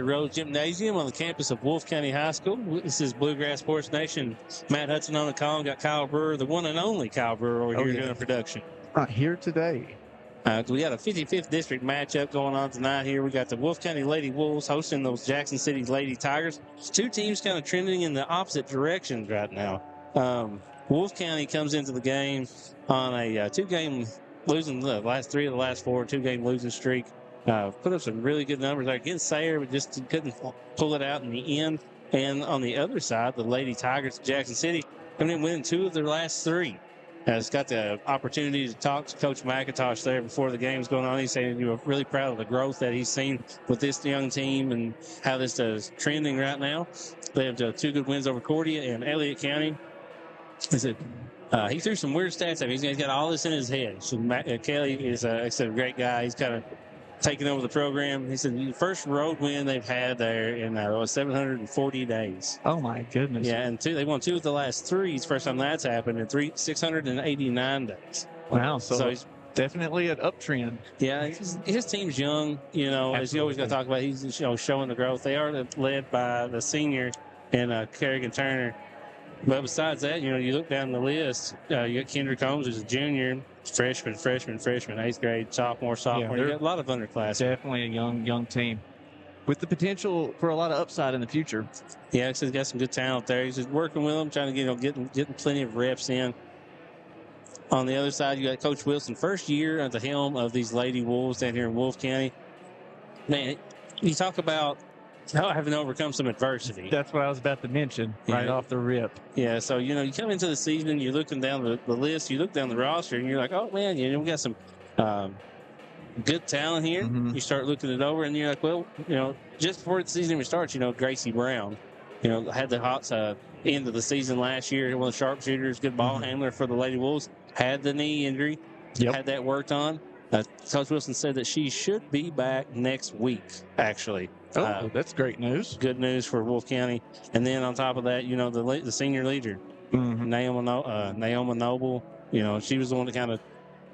Road Gymnasium on the campus of Wolfe County High School. This is Bluegrass Sports Nation. Matt Hudson on the call. Got Kyle Brewer, the one and only Kyle Brewer over here doing production. Here today. We got a 55th district matchup going on tonight here. We got the Wolfe County Lady Wolves hosting those Jackson City Lady Tigers. Two teams kind of trending in the opposite directions right now. Wolfe County comes into the game on a two-game losing the last three of the last four, two-game losing streak. Put up some really good numbers there against Sayre, but just couldn't pull it out in the end. And on the other side, the Lady Tigers of Jackson City coming in winning two of their last three. Has got the opportunity to talk to Coach McIntosh there before the game's going on. He's saying you were really proud of the growth that he's seen with this young team and how this is trending right now. They have two good wins over Cordia and Elliott County. He said he threw some weird stats at me. He's got all this in his head. So Kelly is a great guy. He's kind of taking over the program. He said the first road win they've had there in 740 days. Oh my goodness! Yeah, and they won two of the last three. It's the first time that's happened in 689 days. Wow! So he's definitely an uptrend. Yeah, his team's young. You know, as you always got to talk about, he's showing the growth. They are led by the senior and Kerrigan Turner. But besides that, you look down the list. You got Kendrick Holmes, who's a junior, freshman, 8th grade, sophomore. Yeah, you got a lot of underclassmen. Definitely a young team with the potential for a lot of upside in the future. Yeah, he's got some good talent there. He's just working with them, trying to getting plenty of reps in. On the other side, you got Coach Wilson, first year at the helm of these Lady Wolves down here in Wolfe County. Man, you talk about having to overcome some adversity. That's what I was about to mention right off the rip. Yeah, so, you come into the season, you're looking down the list, you look down the roster, and you're like, oh, man, we got some good talent here. Mm-hmm. You start looking it over, and you're like, well, just before the season even starts, Gracie Brown, had the hot end of the season last year, one of the sharpshooters, good ball handler for the Lady Wolves, had the knee injury, had that worked on. Coach Wilson said that she should be back next week, actually. Oh, that's great news. Good news for Wolfe County. And then on top of that, the senior leader, Naoma Noble, she was the one that kind of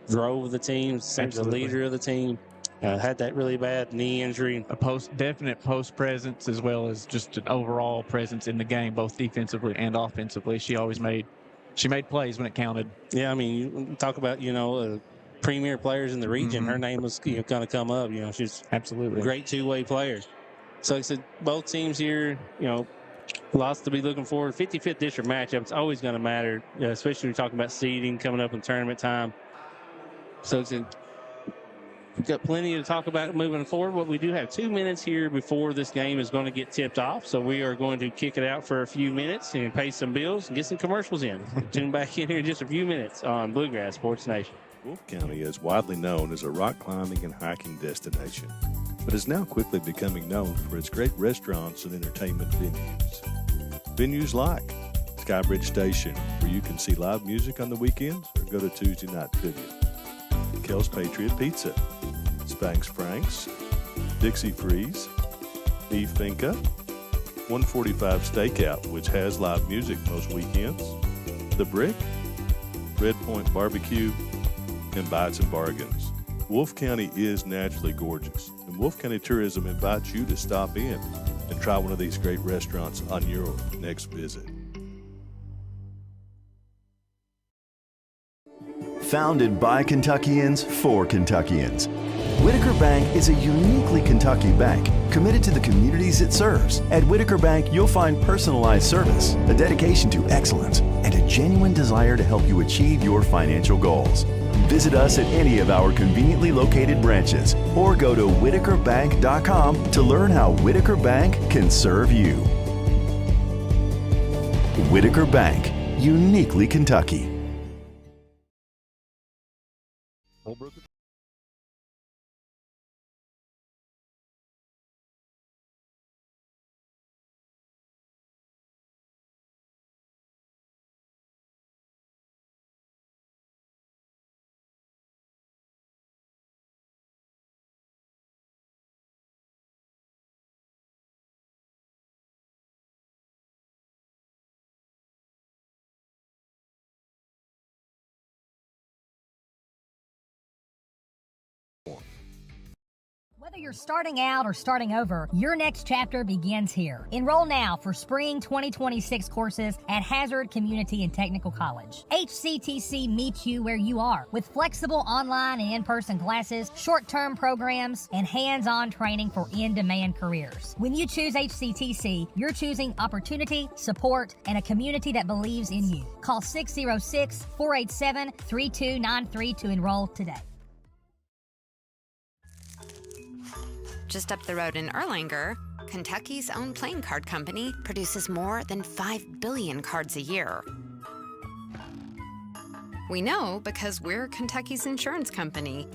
drove the team, seems the leader of the team. Had that really bad knee injury. A definite post presence as well as just an overall presence in the game, both defensively and offensively. She made plays when it counted. Yeah, I mean, you talk about, premier players in the region. Her name was going to come up. She's absolutely a great two-way player. So like I said, both teams here, lots to be looking forward. 55th district matchup, it's always going to matter, especially when you're talking about seeding coming up in tournament time. So we've got plenty to talk about moving forward, but we do have 2 minutes here before this game is going to get tipped off. So we are going to kick it out for a few minutes and pay some bills and get some commercials in. Tune back in here in just a few minutes on Bluegrass Sports Nation. Wolfe County is widely known as a rock climbing and hiking destination, but is now quickly becoming known for its great restaurants and entertainment venues. Venues like Skybridge Station, where you can see live music on the weekends or go to Tuesday night trivia. Kel's Patriot Pizza, Spanx Frank's, Dixie Freeze, E Finca, 145 Stakeout, which has live music most weekends, The Brick, Red Point Barbecue, and Bites and Bargains. Wolfe County is naturally gorgeous, and Wolfe County Tourism invites you to stop in and try one of these great restaurants on your next visit. Founded by Kentuckians for Kentuckians, Whitaker Bank is a uniquely Kentucky bank committed to the communities it serves. At Whitaker Bank, you'll find personalized service, a dedication to excellence, and a genuine desire to help you achieve your financial goals. Visit us at any of our conveniently located branches or go to whitakerbank.com to learn how Whitaker Bank can serve you. Whitaker Bank, uniquely Kentucky. Whether you're starting out or starting over, your next chapter begins here. Enroll now for spring 2026 courses at Hazard Community and Technical College. HCTC meets you where you are with flexible online and in-person classes, short-term programs, and hands-on training for in-demand careers. When you choose HCTC, you're choosing opportunity, support, and a community that believes in you. Call 606-487-3293 to enroll today. Just up the road in Erlanger, Kentucky's own playing card company produces more than 5 billion cards a year. We know because we're Kentucky's insurance company,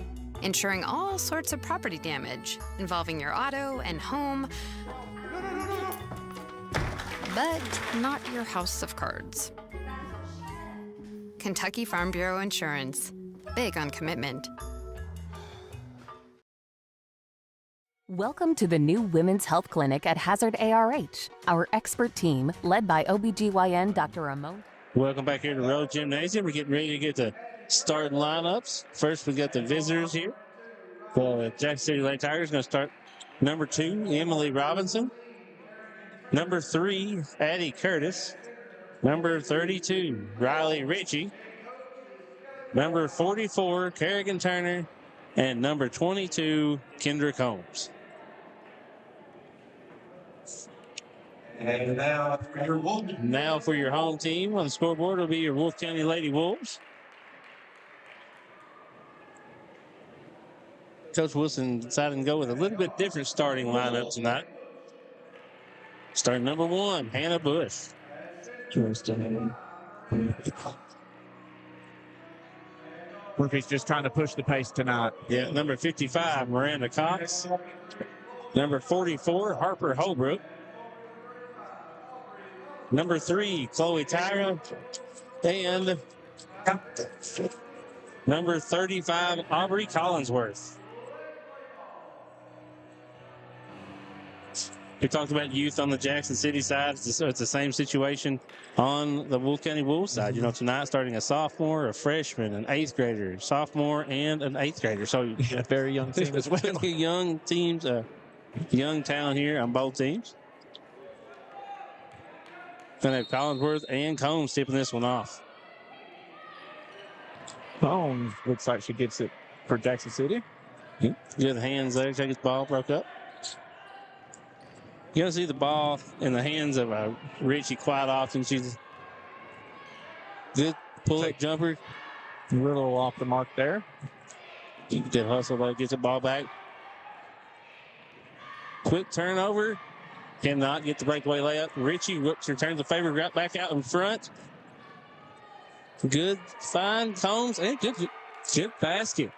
insuring all sorts of property damage involving your auto and home, but not your house of cards. Kentucky Farm Bureau Insurance. Big on commitment. Welcome to the new Women's Health Clinic at Hazard ARH. Our expert team, led by OBGYN Dr. Ramon. Welcome back here to Road Gymnasium. We're getting ready to get the starting lineups. First, we got the visitors here. The Jackson City Lady Tigers going to start number 2, Emily Robinson. Number 3, Addie Curtis. Number 32, Riley Ritchie. Number 44, Kerrigan Turner. And number 22, Kendrick Holmes. And now for your home team on the scoreboard will be your Wolfe County Lady Wolves. Coach Wilson decided to go with a little bit different starting lineup tonight. Starting number 1, Hannah Bush. Murphy's just trying to push the pace tonight. Yeah, number 55, Miranda Cox. Number 44, Harper Holbrook. Number 3, Chloe Tyra. And number 35, Aubrey Collinsworth. We talked about youth on the Jackson City side. It's the same situation on the Wolfe County Wolves side. You know, tonight starting a sophomore, a freshman, an 8th grader, sophomore, and an 8th grader. So a very young team as well. Young teams, young talent here on both teams. Going to have Collinsworth and Combs tipping this one off. Combs looks like she gets it for Jackson City. Good hands there. Check his ball broke up. You're going to see the ball in the hands of Richie quite often. She's good pull-up jumper. A little off the mark there. Good hustle, but gets the ball back. Quick turnover. Cannot get the breakaway layup. Richie returns the favor right back out in front. Good find, Combs, and good basket.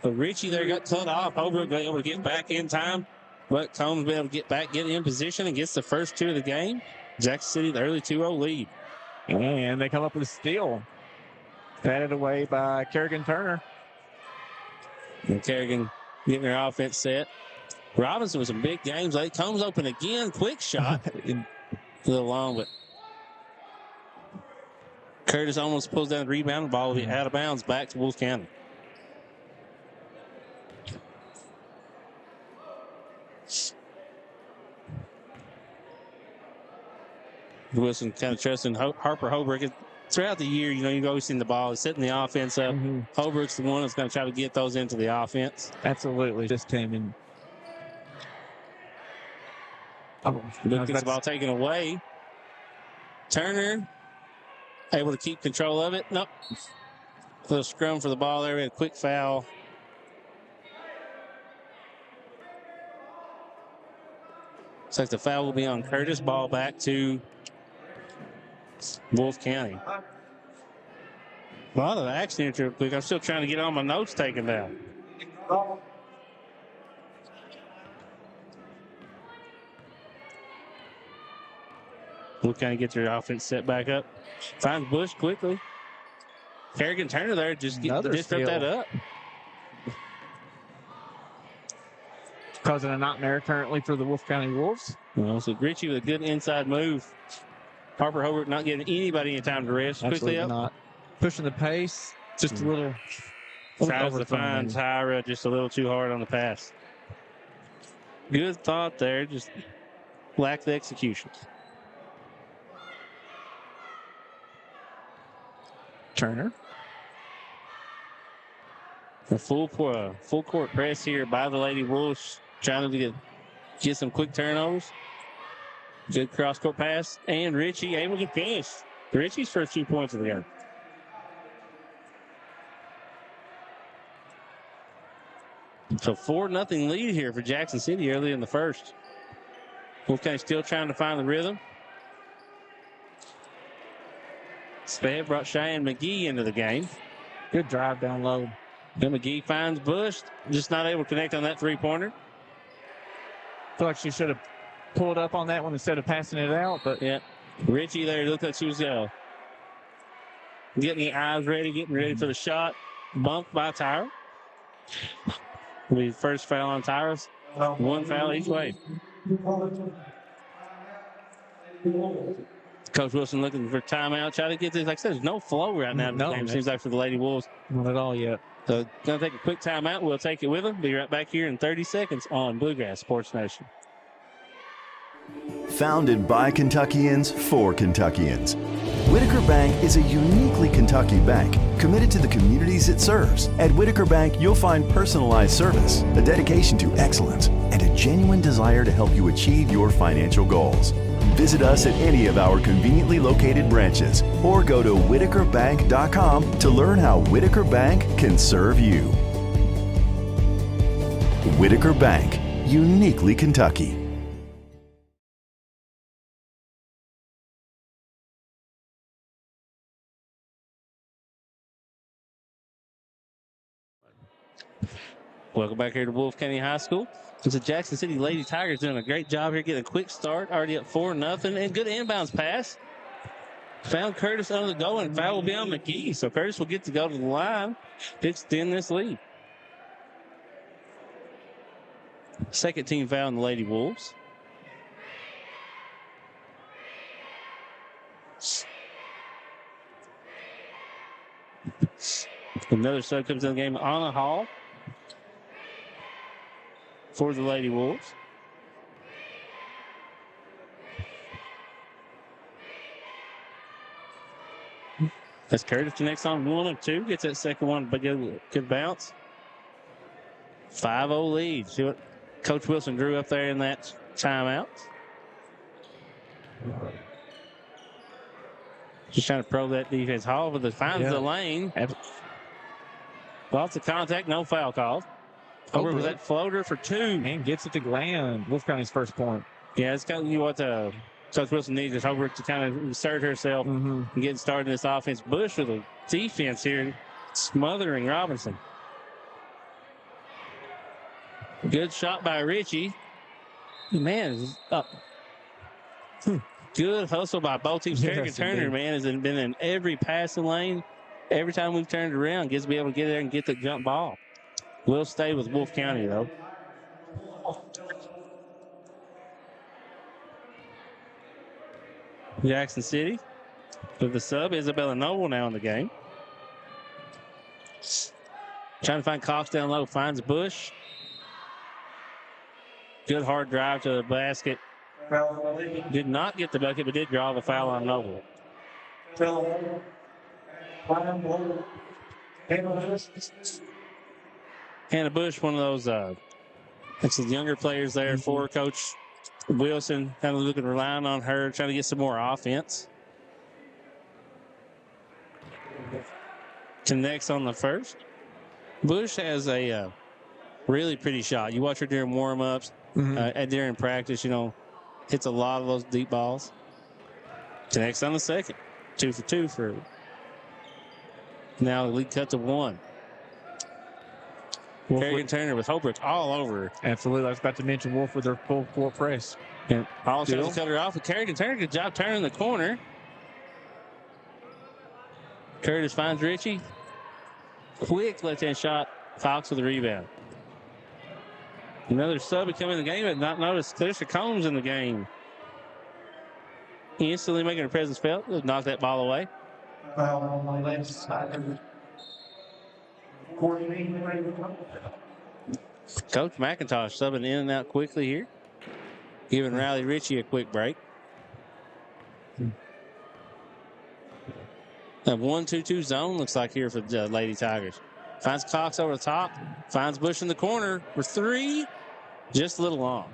But Richie there got cut off. Holbrook able to get back in time. But Combs be able to get back, get in position, and gets the first 2 of the game. Jackson City, the early 2-0 lead. And they come up with a steal. Batted away by Kerrigan Turner. And Kerrigan getting their offense set. Robinson with some big games late. Combs open again. Quick shot. A little long, but Curtis almost pulls down the rebound. The ball will be out of bounds back to Wolfe County. Wilson kind of trusting Harper Holbrook. Throughout the year, you know, you've always seen the ball setting the offense up. Holbrook's the one that's going to try to get those into the offense. Absolutely. Just came in. Look, gets the ball taken away. Turner able to keep control of it. Nope. Little scrum for the ball there. We had a quick foul. Looks like the foul will be on Curtis. Ball back to Wolfe County. A lot of action here real quick. I'm still trying to get all my notes taken down. Wolfe County gets their offense set back up. Finds Bush quickly. Kerrigan Turner there just disrupt that up. Causing a nightmare currently for the Wolfe County Wolves. Well, so Richie with a good inside move. Harper Holbrook not giving anybody any time to rest. Absolutely Quickly up. Not. Pushing the pace. Just a little. Tries to find Tyra just a little too hard on the pass. Good thought there. Just lack the execution. Turner. A full court press here by the Lady Wolves, trying to get some quick turnovers. Good cross court pass, and Richie able to finish. Richie's first 2 points of the game. So 4-0 lead here for Jackson City early in the first. Wolfe County still trying to find the rhythm. Spade brought Cheyenne McGee into the game. Good drive down low. Then McGee finds Bush, just not able to connect on that three-pointer. Feel like she should have pulled up on that one instead of passing it out, but yeah. Richie there looked like she was getting the eyes ready, getting ready for the shot. Bumped by Tyra. Will be the first foul on Tyra. One foul each way. Coach Wilson looking for timeout. Try to get this. Like I said, there's no flow right now in the game. Seems like for the Lady Wolves. Not at all yet. So going to take a quick timeout. We'll take it with them. Be right back here in 30 seconds on Bluegrass Sports Nation. Founded by Kentuckians for Kentuckians, Whitaker Bank is a uniquely Kentucky bank committed to the communities it serves. At Whitaker Bank, you'll find personalized service, a dedication to excellence, and a genuine desire to help you achieve your financial goals. Visit us at any of our conveniently located branches or go to whitakerbank.com to learn how Whitaker Bank can serve you. Whitaker Bank, uniquely Kentucky. Welcome back here to Wolfe County High School. It's the Jackson City Lady Tigers doing a great job here, getting a quick start, already up 4-0, and good inbounds pass. Found Curtis under the goal, and foul will be on McGee. So Curtis will get to go to the line to extend this lead. Second team foul on the Lady Wolves. Another sub comes in the game, Anna Hall for the Lady Wolves. As Curtis connects on 1 of 2, gets that second one, but good bounce. 5-0 lead. See what Coach Wilson drew up there in that timeout. Just trying to probe that defense. Hall, but finds the lane. Lots of contact, no foul called. Over with that floater for 2. And gets it to Glenn. Wolfe County's first point. Yeah, it's kind of what Coach Wilson needs is Holbrook to kind of insert herself and get started in this offense. Bush with a defense here, smothering Robinson. Good shot by Richie. Man, up. Good hustle by both teams. Kerrigan Turner, man, has been in every passing lane. Every time we've turned around, gets to be able to get there and get the jump ball. We'll stay with Wolfe County, though. Jackson City with the sub. Isabella Noble now in the game. Trying to find Cox down low. Finds Bush. Good hard drive to the basket. Did not get the bucket, but did draw the foul on Noble. Hannah Bush, one of those the younger players there for Coach Wilson, kind of relying on her, trying to get some more offense. Connects on the first. Bush has a really pretty shot. You watch her during warm-ups, during practice, hits a lot of those deep balls. Connects on the second. 2 for 2 for her. Now the lead cut to 1. Kerrigan Turner with Holbrook all over. Absolutely. I was about to mention Wolfe with their full court press. And Hall tries to cut her off with Kerrigan Turner. Good job turning the corner. Curtis finds Richie. Quick left-hand shot. Fox with the rebound. Another sub would come in the game, but not noticed. Clarissa Combs in the game. Instantly making her presence felt. Knocked that ball away. On my left side. Coach McIntosh subbing in and out quickly here, giving Riley Ritchie a quick break. A 1-2-2 zone looks like here for the Lady Tigers. Finds Cox over the top. Finds Bush in the corner for three. Just a little long.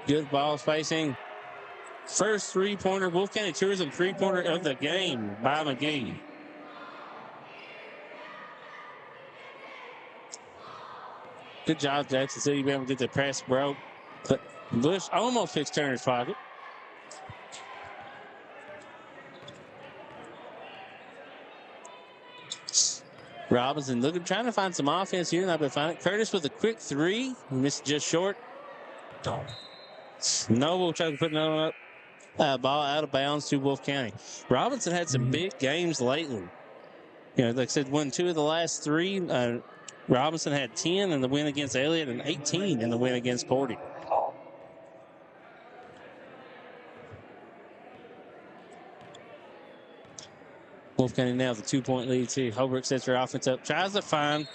Good ball spacing. First three-pointer, Wolfe County Tourism three-pointer of the game by McGee. Good job, Jackson City, being able to get the press broke. But Bush almost fixed Turner's pocket. Robinson trying to find some offense here, not been finding it. Curtis with a quick three. Missed just short. Noble trying to put another up. Ball out of bounds to Wolfe County. Robinson had some big games lately. You know, like I said, won 2 of the last 3. Robinson had 10 in the win against Elliott and 18 in the win against Cordy. Wolfe County now has a 2-point lead too. Holbrook sets her offense up, tries to find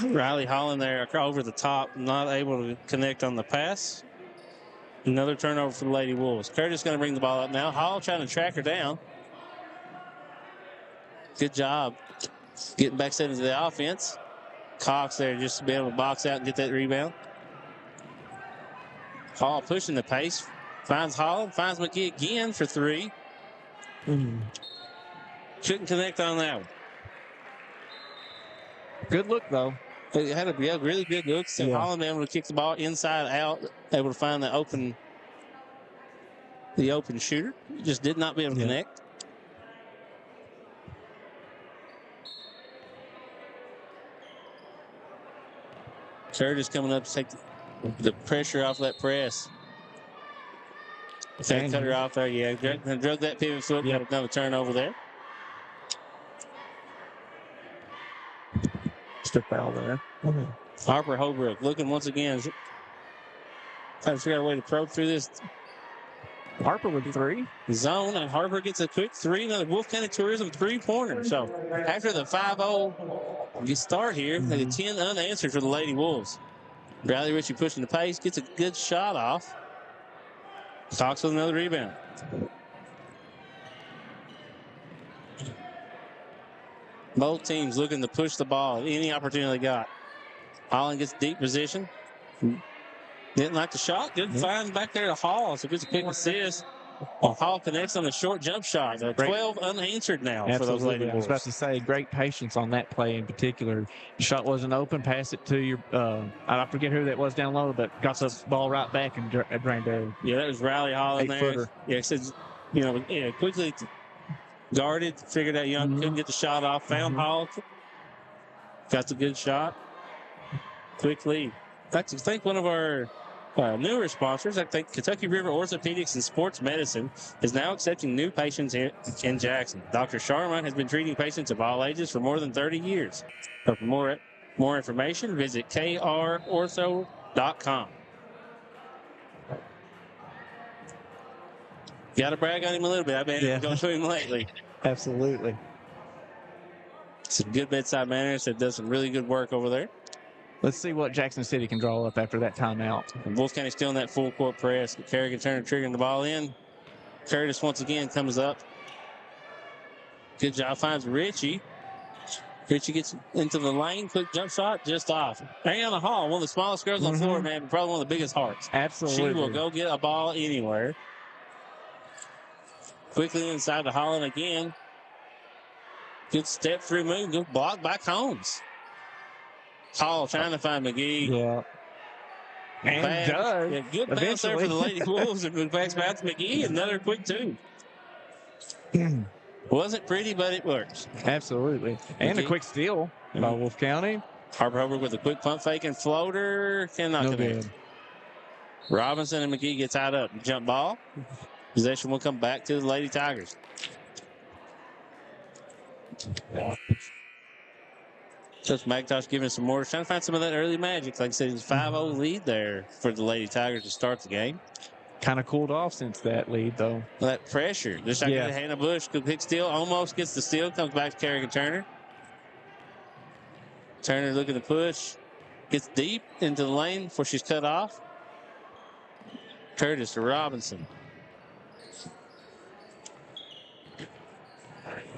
Riley Holland there over the top, not able to connect on the pass. Another turnover for the Lady Wolves. Curtis going to bring the ball up now. Hall trying to track her down. Good job getting back set into the offense. Cox there just to be able to box out and get that rebound. Hall pushing the pace. Finds Holland, finds McGee again for 3. Couldn't connect on that one. Good look, though. It had a really good look. So Holland able to kick the ball inside out, able to find the open shooter. Just did not be able to connect. Curtis coming up to take the pressure off that press. Cut her off there. Yeah, drug that pivot foot. Got another turnover there. Just a foul there. Harper Holbrook looking once again. Trying to figure out a way to probe through this. Harper with 3. Zone, and Harper gets a quick 3. Another Wolfe County Tourism 3-pointer. So after the 5-0 start here, they get 10 unanswered for the Lady Wolves. Riley Ritchie pushing the pace, gets a good shot off. Cox with another rebound. Both teams looking to push the ball any opportunity they got. Holland gets deep position. Didn't like the shot. Good find back there to Hall. So gets a quick assist. Hall connects on the short jump shot. 12 unanswered now for those Lady Wolves. I was about to say, great patience on that play in particular. The shot wasn't open. Pass it to your, I forget who that was down low, but got the ball right back and drained there. Yeah, that was Riley Holland there. Footer. Yeah, it says, quickly guarded, figured out Young couldn't get the shot off. Found Hall. Got the good shot. Quick lead. I think one of our newer sponsors, I think Kentucky River Orthopedics and Sports Medicine, is now accepting new patients in Jackson. Dr. Sharma has been treating patients of all ages for more than 30 years. For more information, visit krortho.com. Got to brag on him a little bit. I've been going to him lately. Absolutely. Some good bedside manners that does some really good work over there. Let's see what Jackson City can draw up after that timeout. And Wolfe County still in that full court press. Kerrigan Turner triggering the ball in. Curtis once again comes up. Good job, finds Ritchie. Ritchie gets into the lane. Quick jump shot, just off. Ariana Hall, one of the smallest girls on the floor, man, but probably one of the biggest hearts. Absolutely. She will go get a ball anywhere. Quickly inside to Holland again. Good step through move. Good block by Combs. Hall trying to find McGee. Yeah. And does. Yeah, good bounce there for the Lady Wolves. And backs back to McGee. Another quick 2. Wasn't pretty, but it works. Absolutely. And a quick steal by Wolfe County. Harper Hubbard with a quick pump fake and floater. Cannot connect. Robinson and McGee get tied up. Jump ball. Possession will come back to the Lady Tigers. Coach McIntosh giving some more, trying to find some of that early magic. Like I said, it's 5-0 lead there for the Lady Tigers to start the game. kind of cooled off since that lead, though. That pressure. Just like Yeah. Hannah Bush could pick steal, almost gets the steal, comes back to Kerrigan Turner. Turner looking to push. Gets deep into the lane before she's cut off. Curtis to Robinson.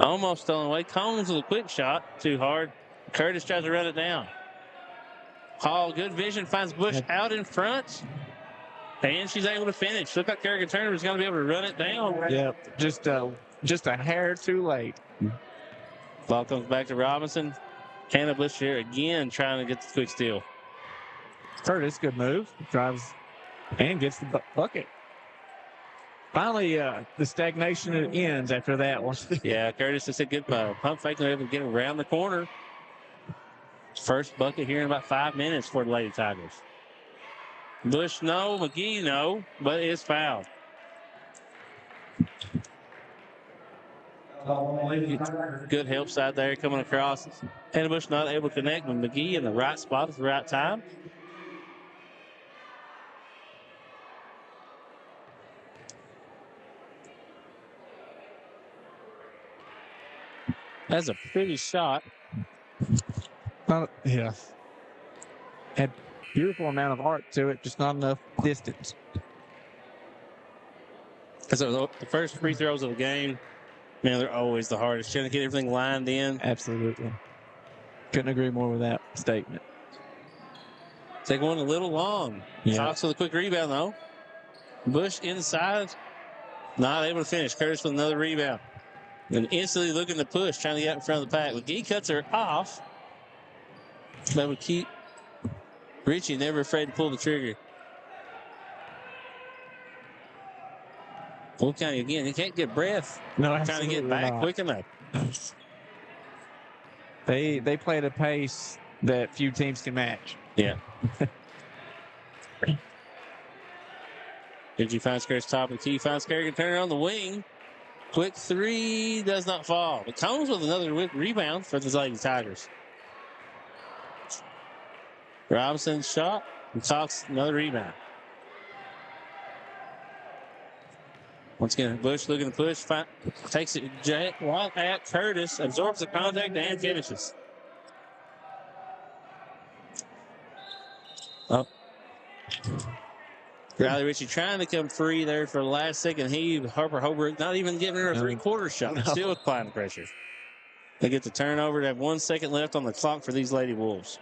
Almost stolen away. Combs with a quick shot. Too hard. Curtis tries to run it down. Hall, good vision, finds Bush out in front. And she's able to finish. Looked like Kerrigan Turner was going to be able to run it down. Yep, just a hair too late. Ball comes back to Robinson. Hannah Bush here again trying to get the quick steal. Curtis, good move. Drives and gets the bucket. Finally, the stagnation ends after that one. Yeah, Curtis just a good pump fake. They're able to get around the corner. First bucket here in about 5 minutes for the Lady Tigers. Bush, no. McGee, no. But it's fouled. Good help side there coming across. Hannah Bush not able to connect with McGee in the right spot at the right time. That's a pretty shot. Yeah. Had beautiful amount of art to it, just not enough distance. So the first free throws of the game, man, they're always the hardest. Trying to get everything lined in. Absolutely. Couldn't agree more with that statement. Take one a little long. Yeah. Cox with a quick rebound, though. Bush inside. Not able to finish. Curtis with another rebound. And instantly looking to push, trying to get out in front of the pack. McGee cuts her off. That would keep Richie never afraid to pull the trigger. Wolfe County again. He can't get breath. No, trying to get back not. quick enough. They play at a pace that few teams can match. Yeah. Did you find Curtis top of the key? Finds Kerrigan Turner on the wing. Quick three does not fall. But Combs with another rebound for the Lady Tigers. Robinson shot. And Cox another rebound. Once again, Bush looking to push. Takes it right at Curtis. Absorbs the contact and finishes. Oh. Riley Ritchie trying to come free there for the last second heave. Harper Holbrook not even giving her a three-quarter shot. No. Still applying the pressure. They get the turnover. They have 1 second left on the clock for these Lady Wolves.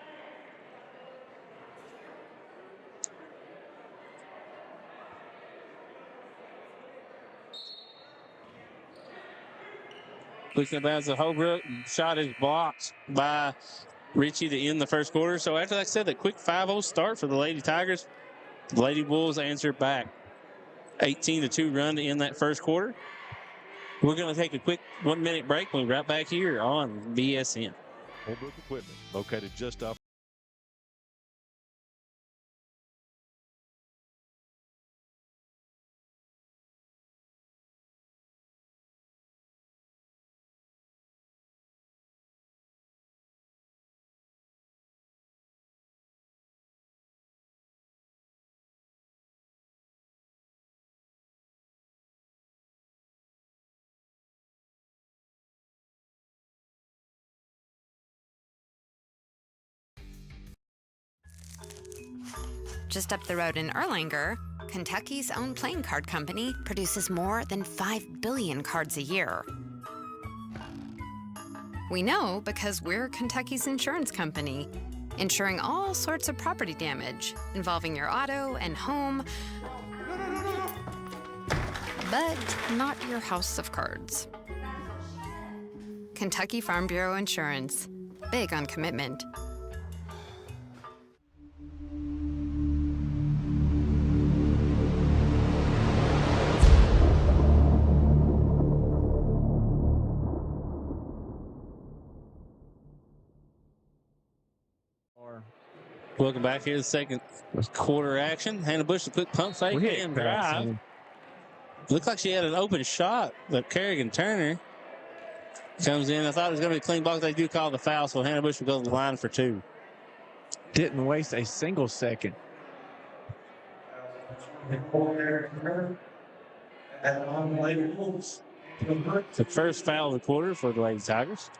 Looking about the Holbrook shot is blocked by Ritchie to end the first quarter. So after that said, the quick 5-0 start for the Lady Tigers. The Lady Wolves answer back. 18-2 run to end that first quarter. We're going to take a quick 1 minute break. We'll be right back here on BSN. Holbrook Equipment, located just off. Just up the road in Erlanger, Kentucky's own playing card company produces more than 5 billion cards a year. We know because we're Kentucky's insurance company, insuring all sorts of property damage involving your auto and home, but not your house of cards. Kentucky Farm Bureau Insurance. Big on commitment. Welcome back here to the second quarter action. Hannah Bush, a quick pump fake and drive. Looked like she had an open shot, but Kerrigan Turner comes in. I thought it was going to be a clean block. They do call the foul, so Hannah Bush will go to the line for two. Didn't waste a single second. The first foul of the quarter for the Lady Tigers.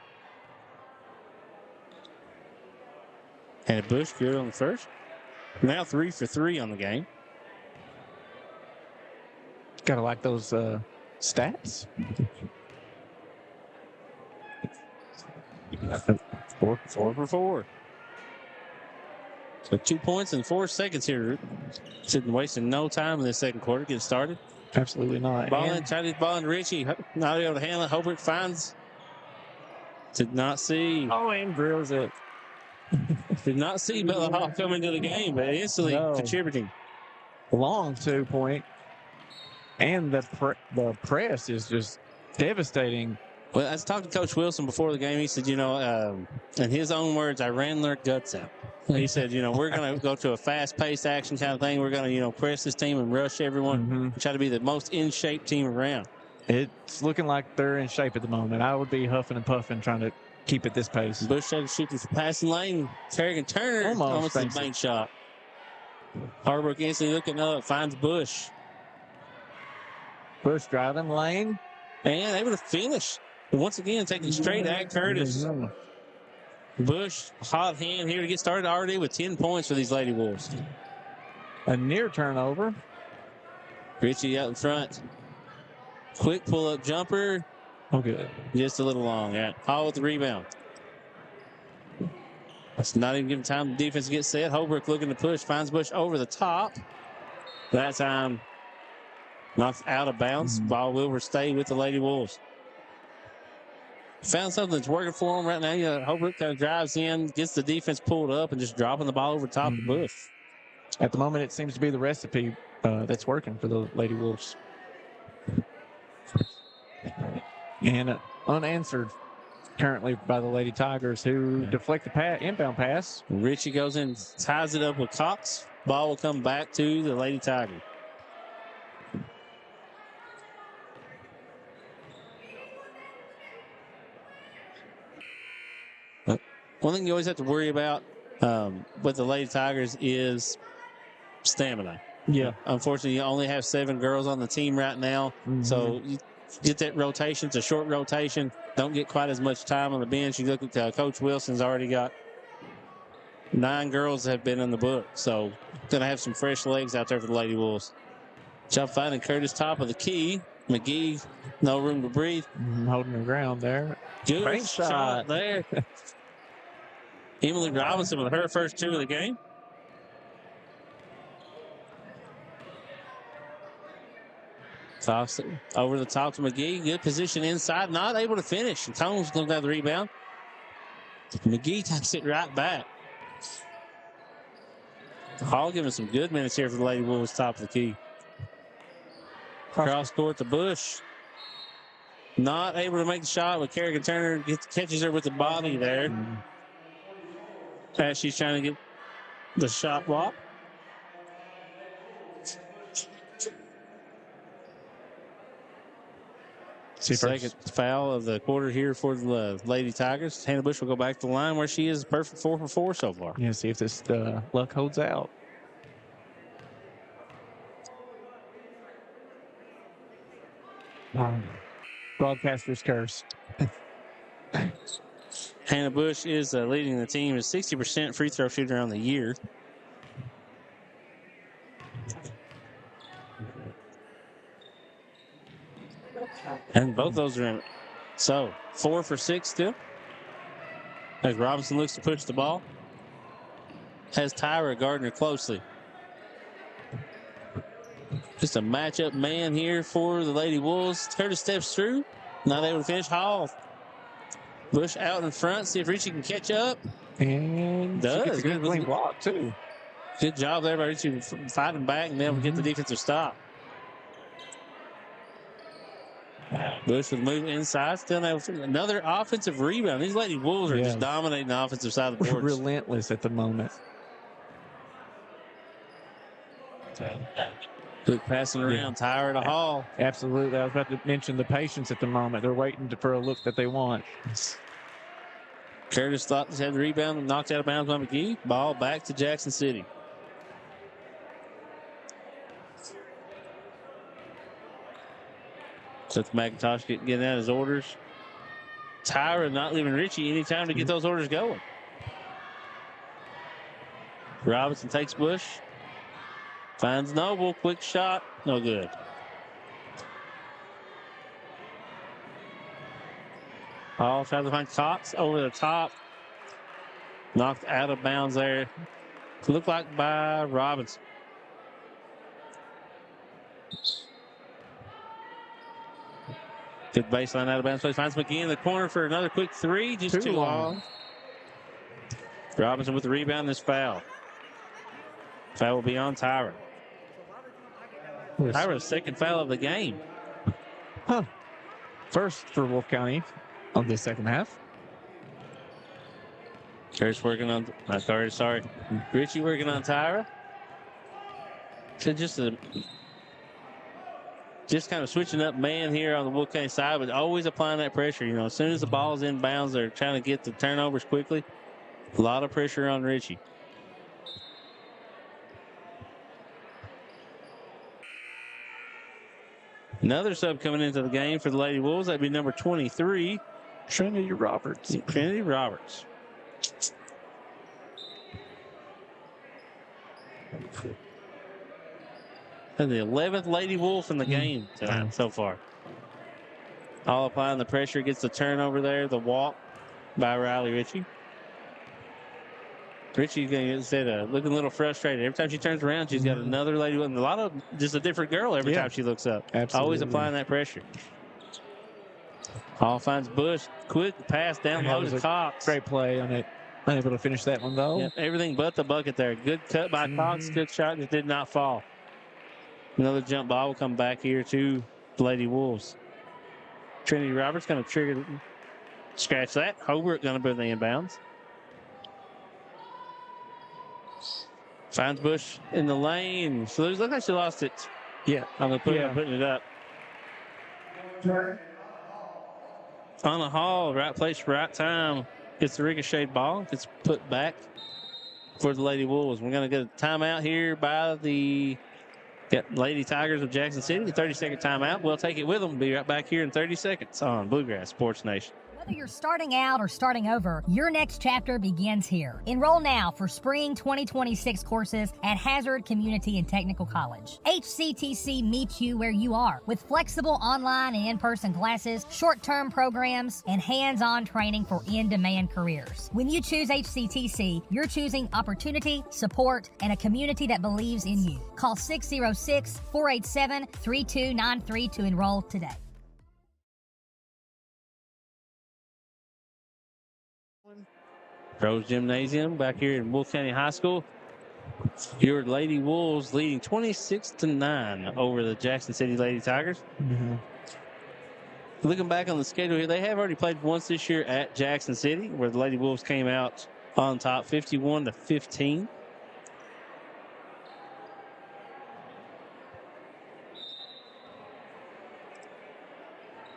And Bush good on the first. Now 3 for 3 on the game. Gotta like those stats. 4 for 4. So 2 points in 4 seconds here. Sitting wasting no time in the second quarter. Getting started. Absolutely not. Ball in, try to ball in Richie. Not able to handle it. Hobart finds. Did not see. Oh, and drills it. Did not see Bella Hawk come into the game, but instantly contributing. Long 2-point. And the press is just devastating. Well, I was talking to Coach Wilson before the game. He said, in his own words, I ran their guts out. He said, we're going to go to a fast-paced action kind of thing. We're going to, press this team and rush everyone. Try to be the most in-shape team around. It's looking like they're in shape at the moment. I would be huffing and puffing trying to keep at this pace. Bush tried to shoot this passing lane. Kerrigan Turner almost a bank shot. Harbrook instantly looking up, finds Bush. Bush driving lane. And able to finish. Once again, taking straight at Curtis. Bush, hot hand here to get started already with 10 points for these Lady Wolves. A near turnover. Richie out in front. Quick pull-up jumper. Oh, good. Just a little long. Yeah. Hall with the rebound. That's not even giving time the defense to get set. Holbrook looking to push. Finds Bush over the top. That time, knocked out of bounds. Ball will stay with the Lady Wolves. Found something that's working for them right now. Holbrook kind of drives in, gets the defense pulled up, and just dropping the ball over top of Bush. At the moment, it seems to be the recipe that's working for the Lady Wolves. And unanswered currently by the Lady Tigers, who deflect the inbound pass. Richie goes in, ties it up with Cox. Ball will come back to the Lady Tigers. One thing you always have to worry about with the Lady Tigers is stamina. Yeah. Unfortunately, you only have 7 girls on the team right now. So you get that rotation. It's a short rotation. Don't get quite as much time on the bench. You look at Coach Wilson's already got 9 girls that have been in the book. So going to have some fresh legs out there for the Lady Wolves. Job finding Curtis top of the key. McGee, no room to breathe. Holding her ground there. Good shot there. Emily Robinson with her first 2 of the game. Toss it over the top to McGee. Good position inside. Not able to finish. Combs going to have the rebound. McGee takes it right back. Hall giving some good minutes here for the Lady Wolves top of the key. Cross court to Bush. Not able to make the shot, but Kerrigan Turner catches her with the body there. As she's trying to get the shot block. Second foul of the quarter here for the Lady Tigers. Hannah Bush will go back to the line where she is perfect 4 for 4 so far. Yeah, see if this luck holds out. Broadcaster's curse. Hannah Bush is leading the team as 60% free throw shooter on the year. And both those are in. So 4 for 6 still. As Robinson looks to push the ball. Has Tyra Gardner closely. Just a matchup man here for the Lady Wolves. Curtis steps through. Not able to finish. Hall. Bush out in front. See if Richie can catch up. And does. Good clean block, too. Good job there by Richie fighting back and able to get the defensive stop. Bush with move inside. Still another offensive rebound. These Lady Wolves are just dominating the offensive side of the board. Relentless at the moment. Good passing around. Tyra to Hall. Absolutely. I was about to mention the patience at the moment. They're waiting for a look that they want. Curtis thought he had the rebound and knocked out of bounds by McGee. Ball back to Jackson City. Seth McIntosh getting out his orders. Tyra not leaving Richie any time to get those orders going. Robinson takes Bush. Finds Noble. Quick shot. No good. Hall trying to find Cox over the top. Knocked out of bounds there. Looked like by Robinson. Good baseline out of bounds. So he finds McGee in the corner for another quick three. Just too long. Robinson with the rebound. This foul. Foul will be on Tyra. Tyra's second foul of the game. Huh. First for Wolfe County on the second half. Curtis working on, sorry. Richie working on Tyra. So just kind of switching up man here on the Wolfe County side, but always applying that pressure. You know, as soon as the ball's inbounds, they're trying to get the turnovers quickly. A lot of pressure on Richie. Another sub coming into the game for the Lady Wolves. That'd be number 23. Trinity Roberts. Trinity Roberts. And the 11th Lady Wolf in the game tonight so far. All applying the pressure, gets the turnover there, the walk by Riley Richie. Richie's looking a little frustrated. Every time she turns around, she's got another Lady Wolf. And a lot of just a different girl every time she looks up. Absolutely. Always applying that pressure. Hall finds Bush. Quick pass down low to Cox. Great play on it. Unable to finish that one, though. Yep, everything but the bucket there. Good cut by Cox. Good shot. Just did not fall. Another jump ball will come back here to the Lady Wolves. Trinity Roberts going to trigger. Scratch that. Hobart going to put the inbounds. Finds Bush in the lane. So it looks like she lost it. Yeah. I'm putting it up. On the Hall, right place, right time. Gets the ricochet ball. Gets put back for the Lady Wolves. We're going to get a timeout here by the Lady Tigers of Jackson City. 30-second timeout. We'll take it with them. Be right back here in 30 seconds on Bluegrass Sports Nation. Whether you're starting out or starting over, your next chapter begins here. Enroll now for spring 2026 courses at Hazard Community and Technical College. HCTC meets you where you are with flexible online and in-person classes, short-term programs, and hands-on training for in-demand careers. When you choose HCTC, you're choosing opportunity, support, and a community that believes in you. Call 606-487-3293 to enroll today. Rose Gymnasium back here in Wolfe County High School. Your Lady Wolves leading 26-9 over the Jackson City Lady Tigers. Looking back on the schedule here, they have already played once this year at Jackson City, where the Lady Wolves came out on top 51-15.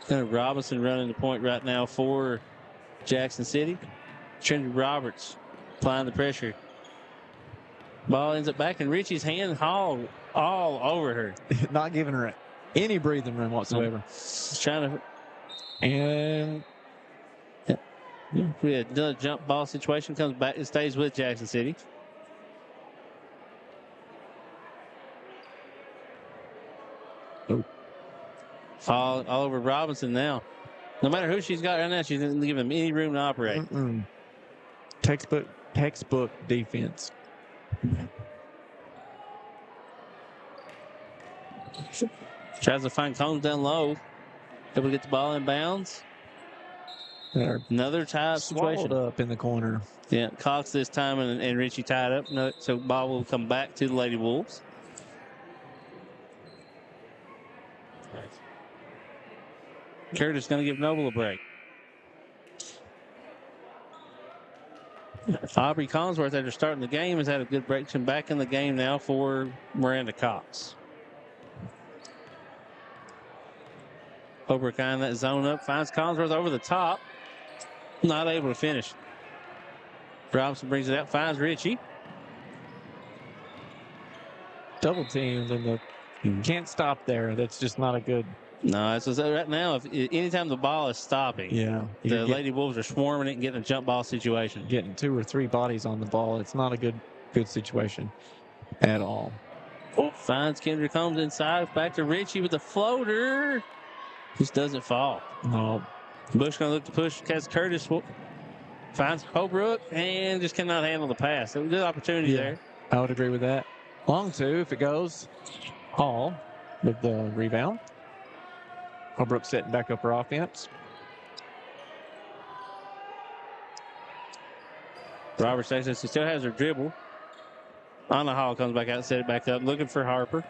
Robinson running the point right now for Jackson City. Trinity Roberts applying the pressure. Ball ends up back in Richie's hand. Hall all over her. Not giving her any breathing room whatsoever. Trying to. And we had another jump ball situation. Comes back and stays with Jackson City. All over Robinson now. No matter who she's got right now, she doesn't give him any room to operate. Textbook defense. Tries to find Combs down low. Able to get the ball in bounds. Another tied situation. Up in the corner. Yeah, Cox this time and Richie tied up. No, so ball will come back to the Lady Wolves. Curtis going to give Noble a break. Aubrey Collinsworth, after starting the game, has had a good break. She's back in the game now for Miranda Cox. Over kind of that zone up. Finds Collinsworth over the top. Not able to finish. Robinson brings it out. Finds Richie. Double teams and can't stop there. That's just not a good No, it's just right now. If anytime the ball is stopping, the Lady Wolves are swarming it and getting a jump ball situation. Getting 2 or 3 bodies on the ball. It's not a good situation at all. Finds Kendrick Holmes inside. Back to Richie with the floater. Just doesn't fall. No. Bush going to look to push. Curtis finds Holbrook and just cannot handle the pass. So a good opportunity there. I would agree with that. Long 2 if it goes. Hall with the rebound. Holbrook setting back up her offense. Robert Sexton still has her dribble. Anna Hall comes back out, set it back up, looking for Harper.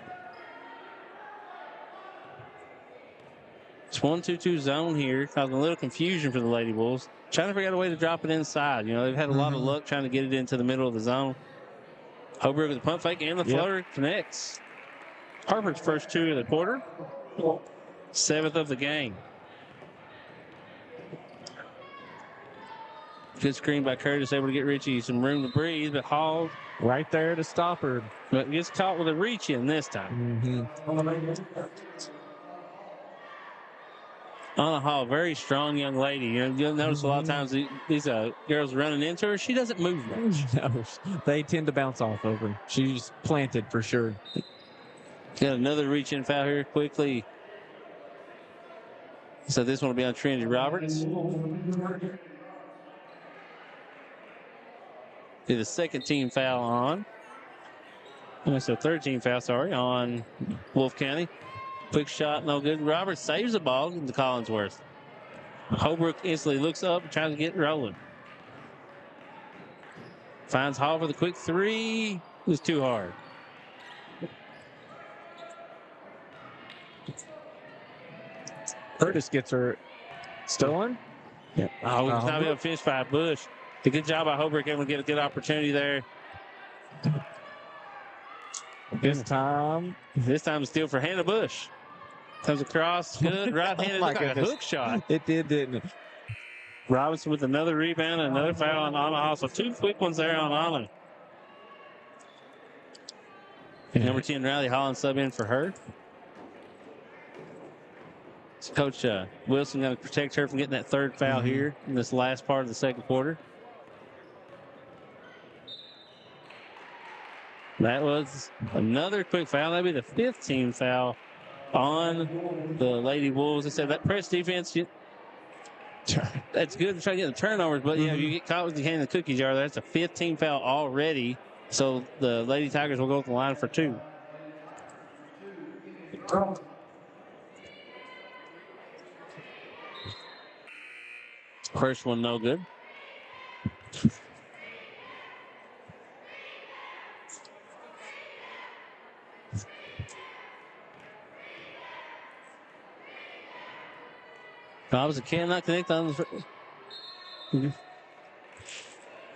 It's 1-2-2 zone here, causing a little confusion for the Lady Wolves. Trying to figure out a way to drop it inside. You know, they've had a lot of luck trying to get it into the middle of the zone. Holbrook with the pump fake and the floater connects. Harper's first 2 of the quarter. 7th of the game. Good screen by Curtis, able to get Richie some room to breathe, but Hall right there to stop her. But gets caught with a reach in this time. Anna Hall, very strong young lady. You'll notice a lot of times these girls running into her, she doesn't move much. No, they tend to bounce off of her. She's planted for sure. Got another reach in foul here quickly. So this one will be on Trinity Roberts. Be the second team foul on. So third team foul, on Wolfe County. Quick shot, no good. Roberts saves the ball to Collinsworth. Holbrook instantly looks up, trying to get rolling. Finds Hall for the quick 3. It was too hard. Curtis gets her stolen. He's not able to finish by Bush. A good job by Holbrook, able to get a good opportunity there. This time steal for Hannah Bush. Comes across, good, right-handed, like a hook shot. It didn't it? Robinson with another rebound and another foul on Anna Hall. So 2 quick ones there on Anna. Number 10, Riley Holland sub in for her. So Coach Wilson going to protect her from getting that third foul here in this last part of the second quarter. That was another quick foul. That'd be the 5th team foul on the Lady Wolves. I said that press defense, that's good to try to get the turnovers, but if you get caught with the hand in the cookie jar, that's a 5th team foul already. So the Lady Tigers will go to the line for 2. First one, no good. Robinson cannot connect on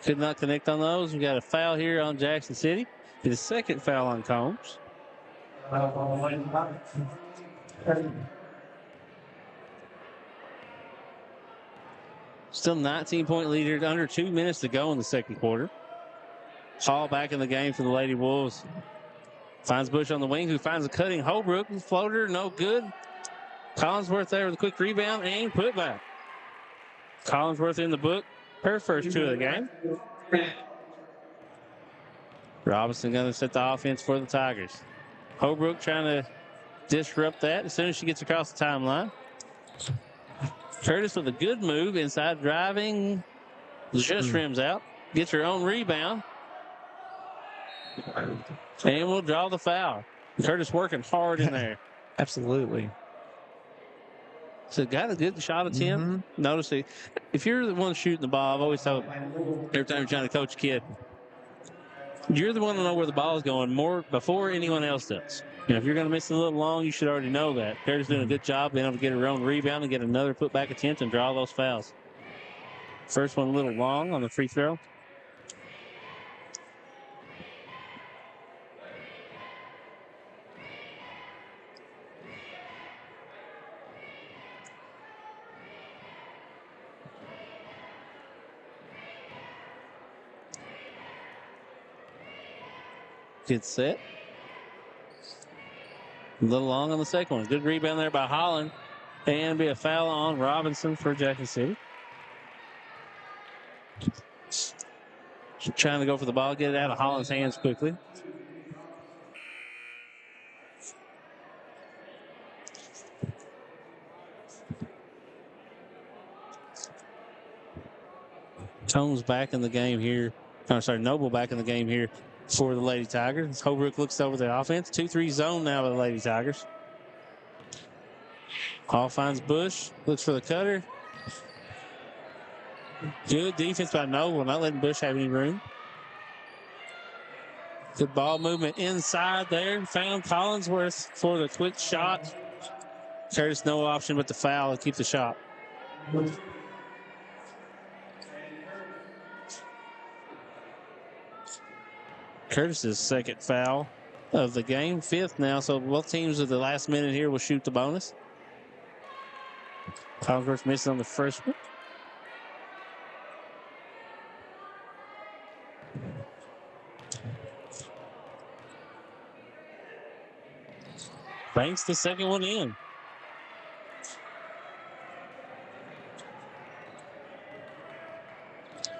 could not connect on those. We got a foul here on Jackson City. The second foul on Combs. Still 19-point leader, under 2 minutes to go in the second quarter. Hall back in the game for the Lady Wolves. Finds Bush on the wing, who finds a cutting Holbrook. Floater, no good. Collinsworth there with a quick rebound and put back. Collinsworth in the book. Her first 2 of the game. Robinson going to set the offense for the Tigers. Holbrook trying to disrupt that as soon as she gets across the timeline. Curtis with a good move inside driving. Just rims out. Gets her own rebound. And we'll draw the foul. Curtis working hard in there. Absolutely. So got a good shot attempt. Notice if you're the one shooting the ball, I've always thought every time you're trying to coach a kid, you're the one to know where the ball is going more before anyone else does. If you're going to miss a little long, you should already know that. Curtis doing a good job being able to get her own rebound and get another putback attempt and draw those fouls. First one a little long on the free throw. Good set. A little long on the second one. Good rebound there by Holland. And be a foul on Robinson for Jackson City. Trying to go for the ball, get it out of Holland's hands quickly. Tone's back in the game here. Noble back in the game here for the Lady Tigers. Holbrook looks over the offense. 2-3 zone now by the Lady Tigers. Hall finds Bush. Looks for the cutter. Good defense by Noble, not letting Bush have any room. Good ball movement inside there. Found Collinsworth for the quick shot. Curtis, no option but the foul to keep the shot. Curtis's second foul of the game, 5th now. So both teams at the last minute here will shoot the bonus. Collinsworth missing on the first one. Banks the second one in.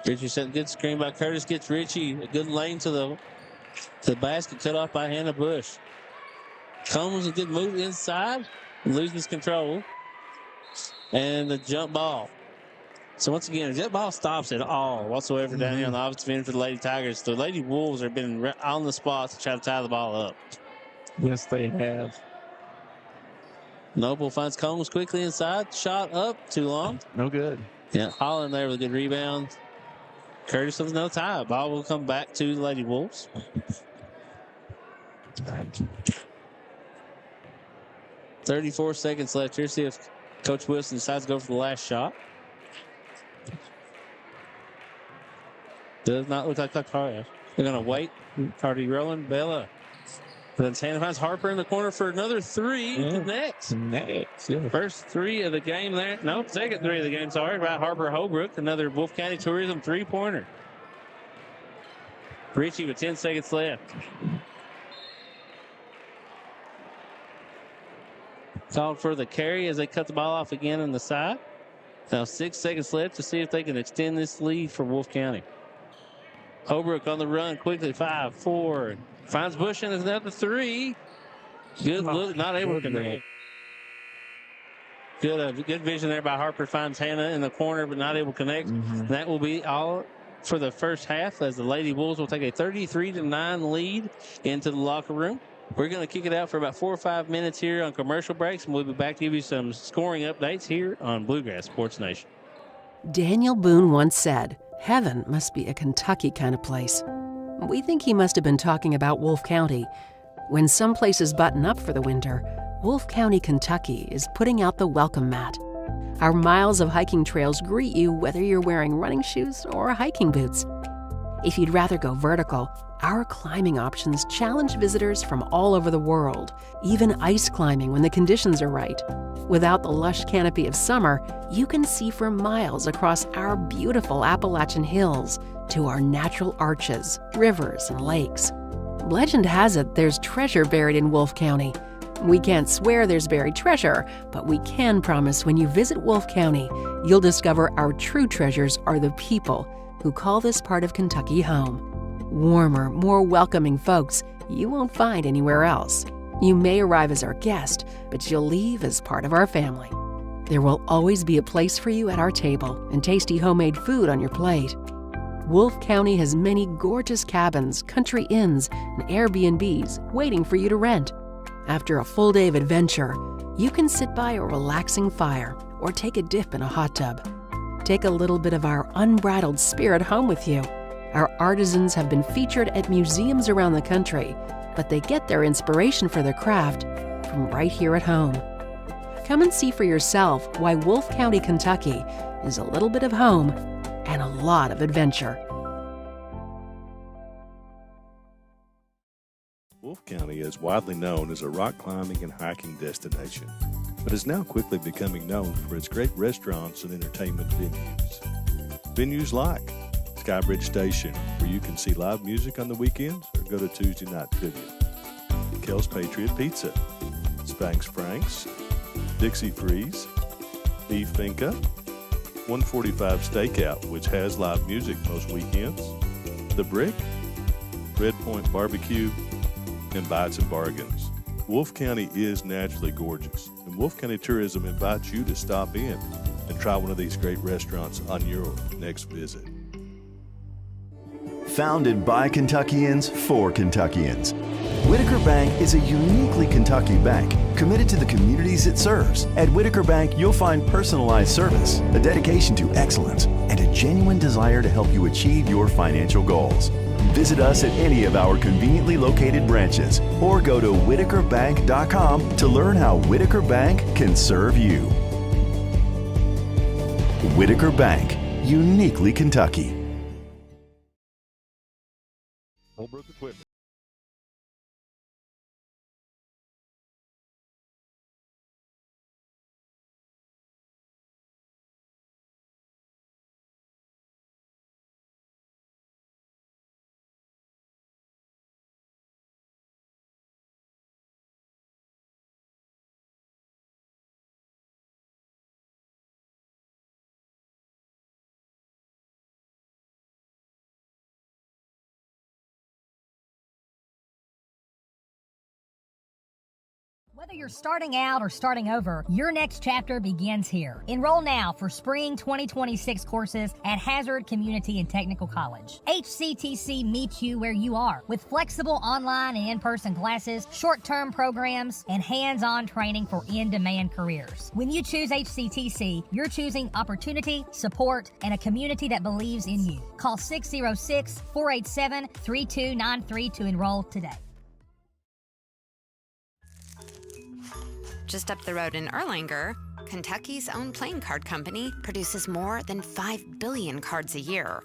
Richie set a good screen by Curtis. Gets Richie a good lane to the basket, cut off by Hannah Bush. Combs a good move inside, loses control, and the jump ball. So once again, the jump ball stops at all whatsoever down here on the offensive end for the Lady Tigers. The Lady Wolves have been on the spot to try to tie the ball up. Yes, they have. Noble finds Combs quickly inside. Shot up, too long. No good. Yeah, Holland there with a good rebound. Curtis with no tie. Ball will come back to the Lady Wolves. $34 seconds left here. See if Coach Wilson decides to go for the last shot. Does not look like They're going to wait. Cardi rolling. Bella. Then Santa finds Harper in the corner for another three. Next. Yeah. First three of the game there. No, second three of the game. Sorry about Harper Holbrook. Another Wolfe County Tourism three-pointer. Richie with 10 seconds left. Called for the carry as they cut the ball off again on the side. Now 6 seconds left to see if they can extend this lead for Wolfe County. Holbrook on the run quickly. 5, 4. Finds Bush in another three. Good look, not able to connect. Good vision there by Harper. Finds Hannah in the corner, but not able to connect. That will be all for the first half as the Lady Wolves will take a 33-9 lead into the locker room. We're going to kick it out for about 4 or 5 minutes here on commercial breaks, and we'll be back to give you some scoring updates here on Bluegrass Sports Nation. Daniel Boone once said, "Heaven must be a Kentucky kind of place." We think he must have been talking about Wolfe County. When some places button up for the winter, Wolfe County, Kentucky is putting out the welcome mat. Our miles of hiking trails greet you whether you're wearing running shoes or hiking boots. If you'd rather go vertical, our climbing options challenge visitors from all over the world, even ice climbing when the conditions are right. Without the lush canopy of summer, you can see for miles across our beautiful Appalachian hills to our natural arches, rivers, and lakes. Legend has it there's treasure buried in Wolfe County. We can't swear there's buried treasure, but we can promise when you visit Wolfe County, you'll discover our true treasures are the people who call this part of Kentucky home. Warmer, more welcoming folks you won't find anywhere else. You may arrive as our guest, but you'll leave as part of our family. There will always be a place for you at our table and tasty homemade food on your plate. Wolfe County has many gorgeous cabins, country inns, and Airbnbs waiting for you to rent. After a full day of adventure, you can sit by a relaxing fire or take a dip in a hot tub. Take a little bit of our unbridled spirit home with you. Our artisans have been featured at museums around the country, but they get their inspiration for their craft from right here at home. Come and see for yourself why Wolfe County, Kentucky is a little bit of home and a lot of adventure. Wolfe County is widely known as a rock climbing and hiking destination, but is now quickly becoming known for its great restaurants and entertainment venues. Venues like Skybridge Station, where you can see live music on the weekends or go to Tuesday night trivia. Kel's Patriot Pizza, Banks Franks, Dixie Freeze, Beef Finca, 145 Stakeout, which has live music most weekends, The Brick, Red Point Barbecue, and Bites and Bargains. Wolfe County is naturally gorgeous, and Wolfe County Tourism invites you to stop in and try one of these great restaurants on your next visit. Founded by Kentuckians for Kentuckians, Whitaker Bank is a uniquely Kentucky bank committed to the communities it serves. At Whitaker Bank, you'll find personalized service, a dedication to excellence, and a genuine desire to help you achieve your financial goals. Visit us at any of our conveniently located branches or go to whitakerbank.com to learn how Whitaker Bank can serve you. Whitaker Bank, uniquely Kentucky. Holbrook Equipment. Whether you're starting out or starting over, your next chapter begins here. Enroll now for spring 2026 courses at Hazard Community and Technical College. HCTC meets you where you are with flexible online and in-person classes, short-term programs, and hands-on training for in-demand careers. When you choose HCTC, you're choosing opportunity, support, and a community that believes in you. Call 606-487-3293 to enroll today. Just up the road in Erlanger, Kentucky's own playing card company produces more than 5 billion cards a year.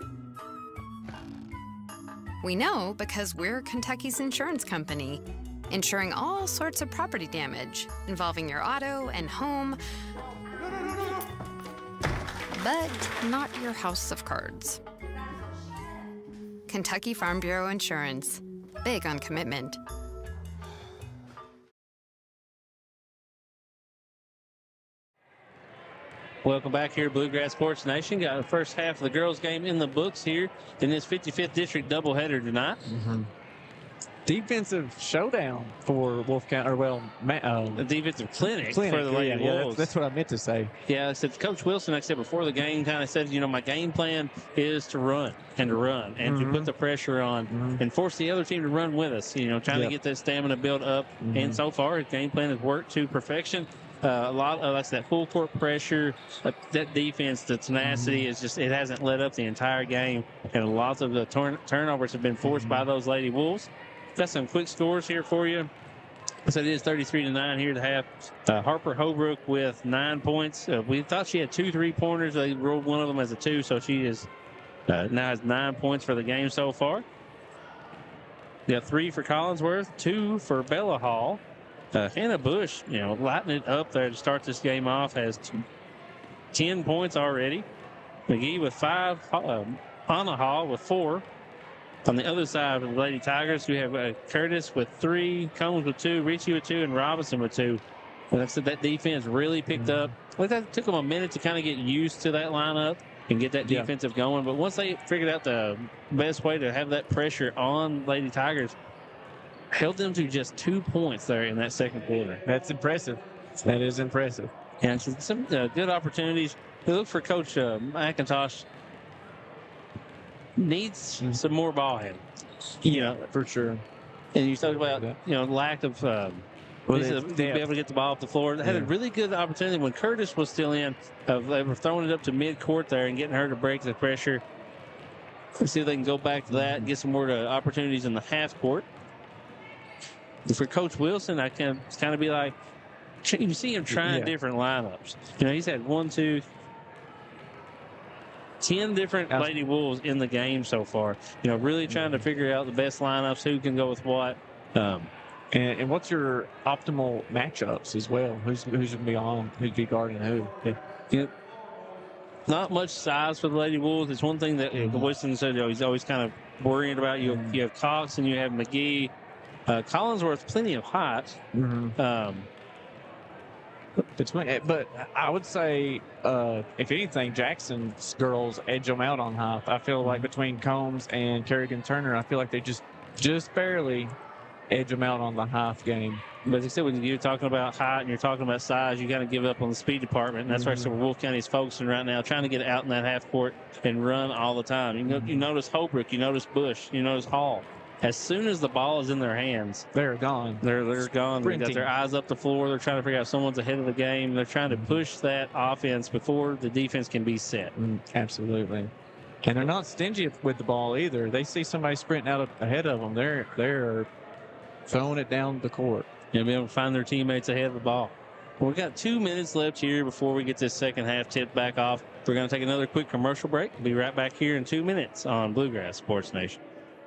We know because we're Kentucky's insurance company, insuring all sorts of property damage involving your auto and home, but not your house of cards. Kentucky Farm Bureau Insurance, big on commitment. Welcome back here, Bluegrass Sports Nation. Got the first half of the girls' game in the books here in this 55th District doubleheader tonight. Mm-hmm. Defensive showdown for Wolfe County, the defensive clinic for the Lady Wolves. That's what I meant to say. Yeah, I said Coach Wilson, like I said before the game, kind of said, my game plan is to run and to put the pressure on and force the other team to run with us, trying to get that stamina built up. And so far, his game plan has worked to perfection. A lot of that's that full court pressure, that defense, the tenacity is just, it hasn't let up the entire game. And lots of the turnovers have been forced by those Lady Wolves. Got some quick scores here for you. So it is 33-9 here to have Harper Holbrook with 9 points. We thought she had 2 3-pointers. They rolled one of them as a 2, so she is now has 9 points for the game so far. We got 3 for Collinsworth, 2 for Bella Hall. Hannah Bush, lighting it up there to start this game off, has 10 points already. McGee with 5, Anna Hall with 4. On the other side of the Lady Tigers, we have Curtis with 3, Combs with 2, Ritchie with 2, and Robinson with 2. And that's that defense really picked up. It took them a minute to kind of get used to that lineup and get that defensive going. But once they figured out the best way to have that pressure on Lady Tigers, held them to just 2 points there in that second quarter. That's impressive. That is impressive. And some good opportunities. We look for Coach McIntosh. Needs some more ball handling. For sure. And you talk about, lack of to be able to get the ball off the floor. They had a really good opportunity when Curtis was still in. They were throwing it up to mid-court there and getting her to break the pressure. Let's see if they can go back to that and get some more opportunities in the half court. For Coach Wilson, I can kind of be like, you see him trying different lineups. He's had 10 different Lady Wolves in the game so far. Really trying to figure out the best lineups, who can go with what. And what's your optimal matchups as well? Who's going to be on? Who's be guarding who? Not much size for the Lady Wolves. It's one thing that Wilson said he's always kind of worrying about. You have Cox and you have McGee. Collinsworth, plenty of height. But I would say, if anything, Jackson's girls edge them out on height. I feel like between Combs and Kerrigan Turner, I feel like they just barely edge them out on the height game. But as I said, when you're talking about height and you're talking about size, you got to give up on the speed department. And that's where Wolfe County is focusing right now, trying to get out in that half court and run all the time. You notice Holbrook, you notice Bush, you notice Hall. As soon as the ball is in their hands, they're gone. They're gone. They got Sprinting. their eyes up the floor. They're trying to figure out someone's ahead of the game. They're trying to push that offense before the defense can be set. Absolutely. And they're not stingy with the ball either. They see somebody sprinting out ahead of them. They're throwing it down the court. You'll be able to find their teammates ahead of the ball. Well, we've got 2 minutes left here before we get this second half tipped back off. We're going to take another quick commercial break. We'll be right back here in 2 minutes on Bluegrass Sports Nation.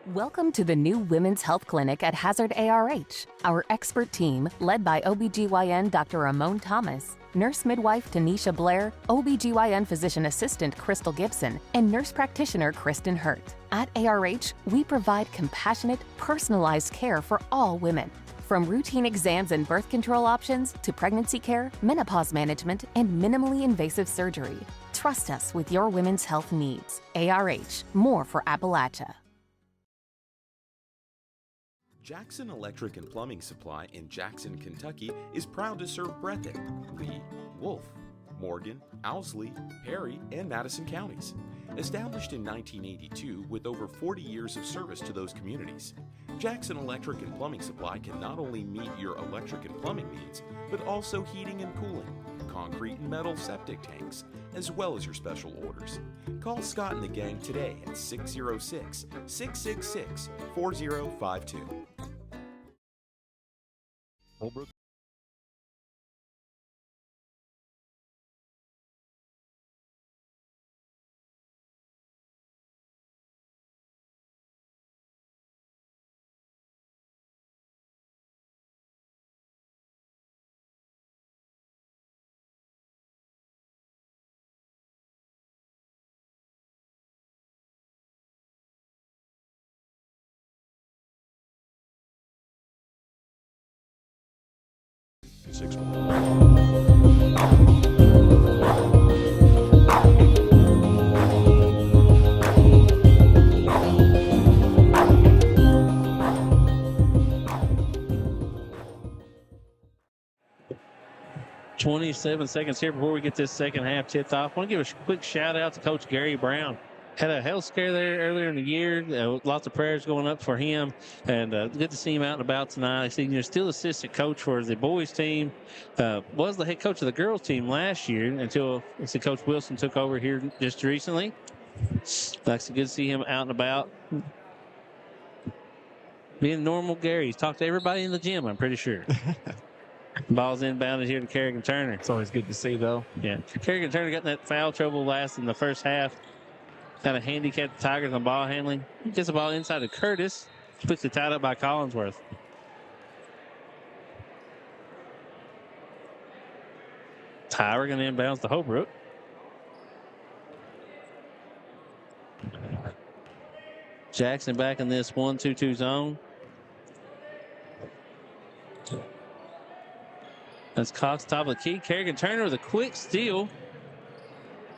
Welcome to the new Women's Health Clinic at Hazard ARH. Our expert team, led by OBGYN Dr. Ramon Thomas, nurse midwife Tanisha Blair, OBGYN physician assistant Crystal Gibson, and nurse practitioner Kristen Hurt. At ARH, we provide compassionate, personalized care for all women. From routine exams and birth control options to pregnancy care, menopause management, and minimally invasive surgery. Trust us with your women's health needs. ARH, more for Appalachia. Jackson Electric and Plumbing Supply in Jackson, Kentucky is proud to serve Breathitt, Lee, Wolfe, Morgan, Owsley, Perry, and Madison counties. Established in 1982 with over 40 years of service to those communities, Jackson Electric and Plumbing Supply can not only meet your electric and plumbing needs, but also heating and cooling, concrete and metal septic tanks, as well as your special orders. Call Scott and the gang today at 606-666-4052. Holbrook. .27 seconds here before we get this second half tipped off. I want to give a quick shout out to Coach Gary Brown. Had a health scare there earlier in the year. Lots of prayers going up for him, and good to see him out and about tonight. I see you're still assistant coach for the boys team. Was the head coach of the girls team last year until Coach Wilson took over here just recently. It's good to see him out and about. Being normal Gary. He's talked to everybody in the gym, I'm pretty sure. Ball's inbounded here to Kerrigan Turner. It's always good to see, though. Yeah. Kerrigan Turner got in that foul trouble last in the first half. Kind of handicapped the Tigers on ball handling. Gets the ball inside to Curtis. Quickly tied up by Collinsworth. Tyler going to inbounds to Holbrook. Jackson back in this 1-2-2 zone. That's Cox top of the key. Kerrigan Turner with a quick steal.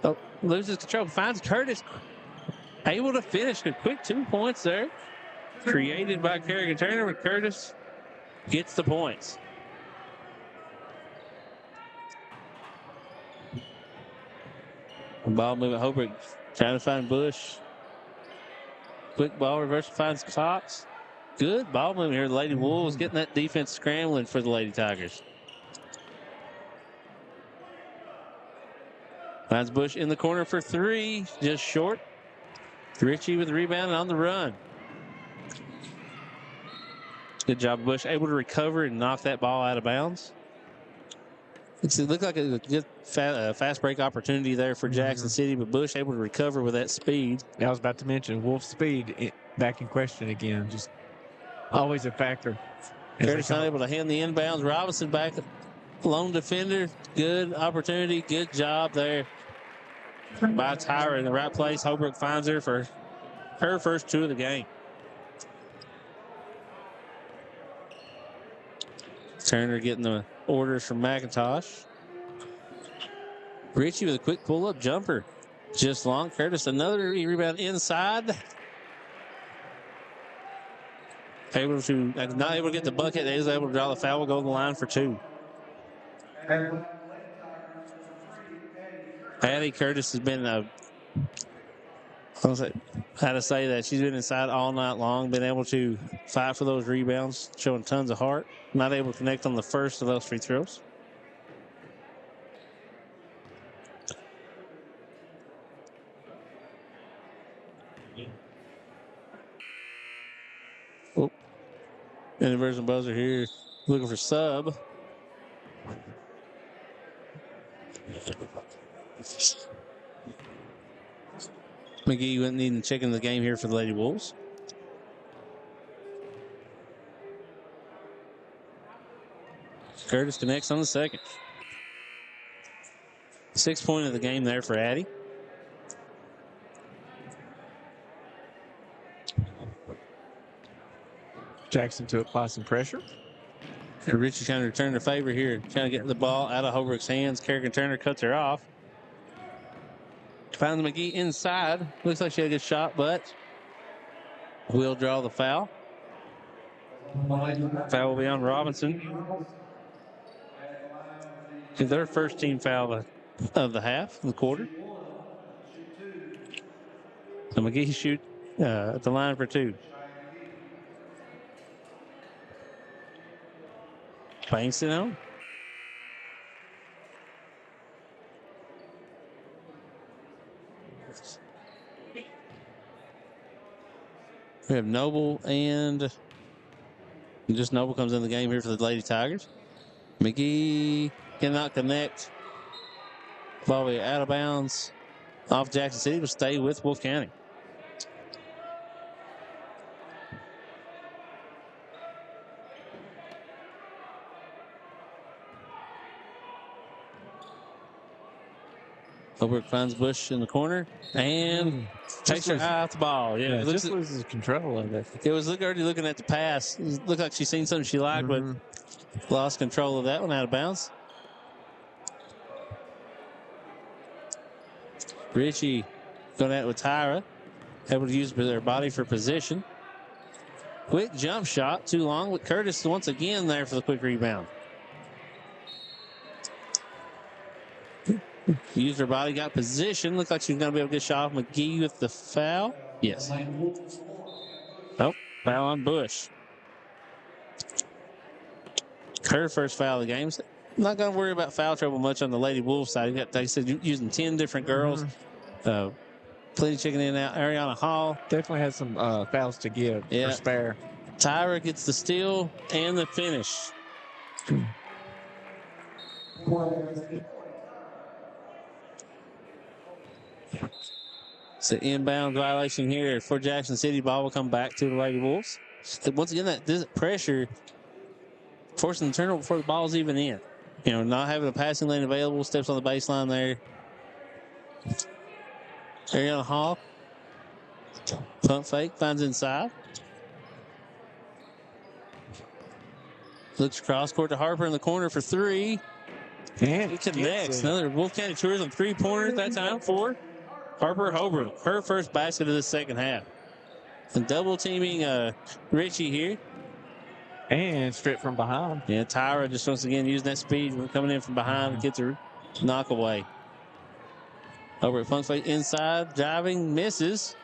Oh, loses control. Finds Curtis. Able to finish. A quick 2 points there. Created by Kerrigan Turner, but Curtis gets the points. Ball moving. Holbrook trying to find Bush. Quick ball reversal finds Cox. Good ball moving here. The Lady Wolves getting that defense scrambling for the Lady Tigers. Finds Bush in the corner for three. Just short. Ritchie with the rebound and on the run. Good job, Bush. Able to recover and knock that ball out of bounds. It looked like a good fast break opportunity there for Jackson City, but Bush able to recover with that speed. I was about to mention Wolf's speed back in question again. Just always a factor. Curtis not able to hand the inbounds. Robinson back, lone defender. Good opportunity. Good job there by Tyra in the right place. Holbrook finds her for her first two of the game. Turner getting the orders from McIntosh. Richie with a quick pull-up jumper. Just long. Curtis, another rebound inside. Not able to get the bucket. They was able to draw the foul. Will go to the line for 2. Patty Curtis has been how to say that. She's been inside all night long, been able to fight for those rebounds, showing tons of heart. Not able to connect on the first of those free throws. Oh, inversion buzzer here, looking for sub. McGee went needing to check into the game here for the Lady Wolves. Curtis connects on the second. 6 point of the game there for Addie. Jackson to apply some pressure. And Richie trying to return the favor here. Trying to get the ball out of Holbrook's hands. Kerrigan Turner cuts her off. Finds McGee inside. Looks like she had a good shot, but will draw the foul. Foul will be on Robinson. It's their first team foul of the half, the quarter. So McGee shoot at the line for 2. Banks it on. We have Noble and just Noble comes in the game here for the Lady Tigers. McGee cannot connect. Ball will be out of bounds off Jackson City, will stay with Wolfe County. Holbrook finds Bush in the corner and takes her eye off the ball. Yeah, it just loses control of it. It was already looking at the pass. It looked like she seen something she liked, but lost control of that one out of bounds. Richie going at it with Tyra. Able to use their body for position. Quick jump shot, too long with Curtis once again there for the quick rebound. Used her body, got position. Looked like she was going to be able to get shot off McGee with the foul. Yes. Oh, foul on Bush. Her first foul of the game. Not going to worry about foul trouble much on the Lady Wolves side. You got, they said, using 10 different girls. Plenty checking in and out. Ariana Hall. Definitely had some fouls to give for spare. Tyra gets the steal and the finish. It's an inbound violation here for Jackson City. Ball will come back to the Lady Wolves. Once again, that pressure forcing the turnover before the ball's even in. You know, not having a passing lane available. Steps on the baseline there. Ariana Hall. Pump fake. Finds inside. Looks across court to Harper in the corner for 3. And he connects. Another Wolfe County Tourism 3-pointer that time for Harper Holbrook. Her first basket of the second half. And double teaming Richie here. And straight from behind. Yeah, Tyra just once again using that speed coming in from behind. Gets her knock away. Over at pump fake inside. Driving. Misses.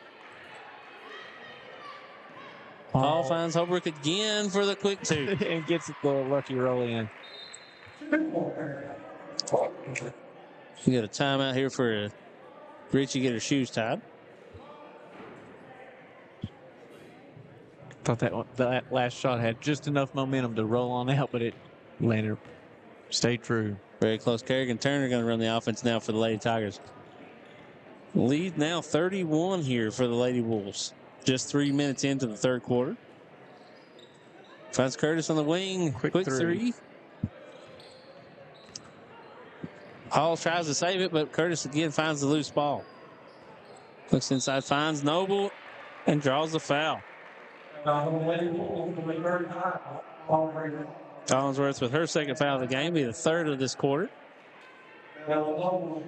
Hall finds Holbrook again for the quick 2. And gets the lucky roll in. We got a timeout here for Richie get her shoes tied. Thought that last shot had just enough momentum to roll on out, but it landed. Stayed true. Very close. Kerrigan Turner going to run the offense now for the Lady Tigers. Lead now 31 here for the Lady Wolves. Just 3 minutes into the third quarter. Finds Curtis on the wing. Quick three. Hall tries to save it, but Curtis again finds the loose ball. Looks inside, finds Noble, and draws the foul. Collinsworth with her second foul of the game, be the third of this quarter. And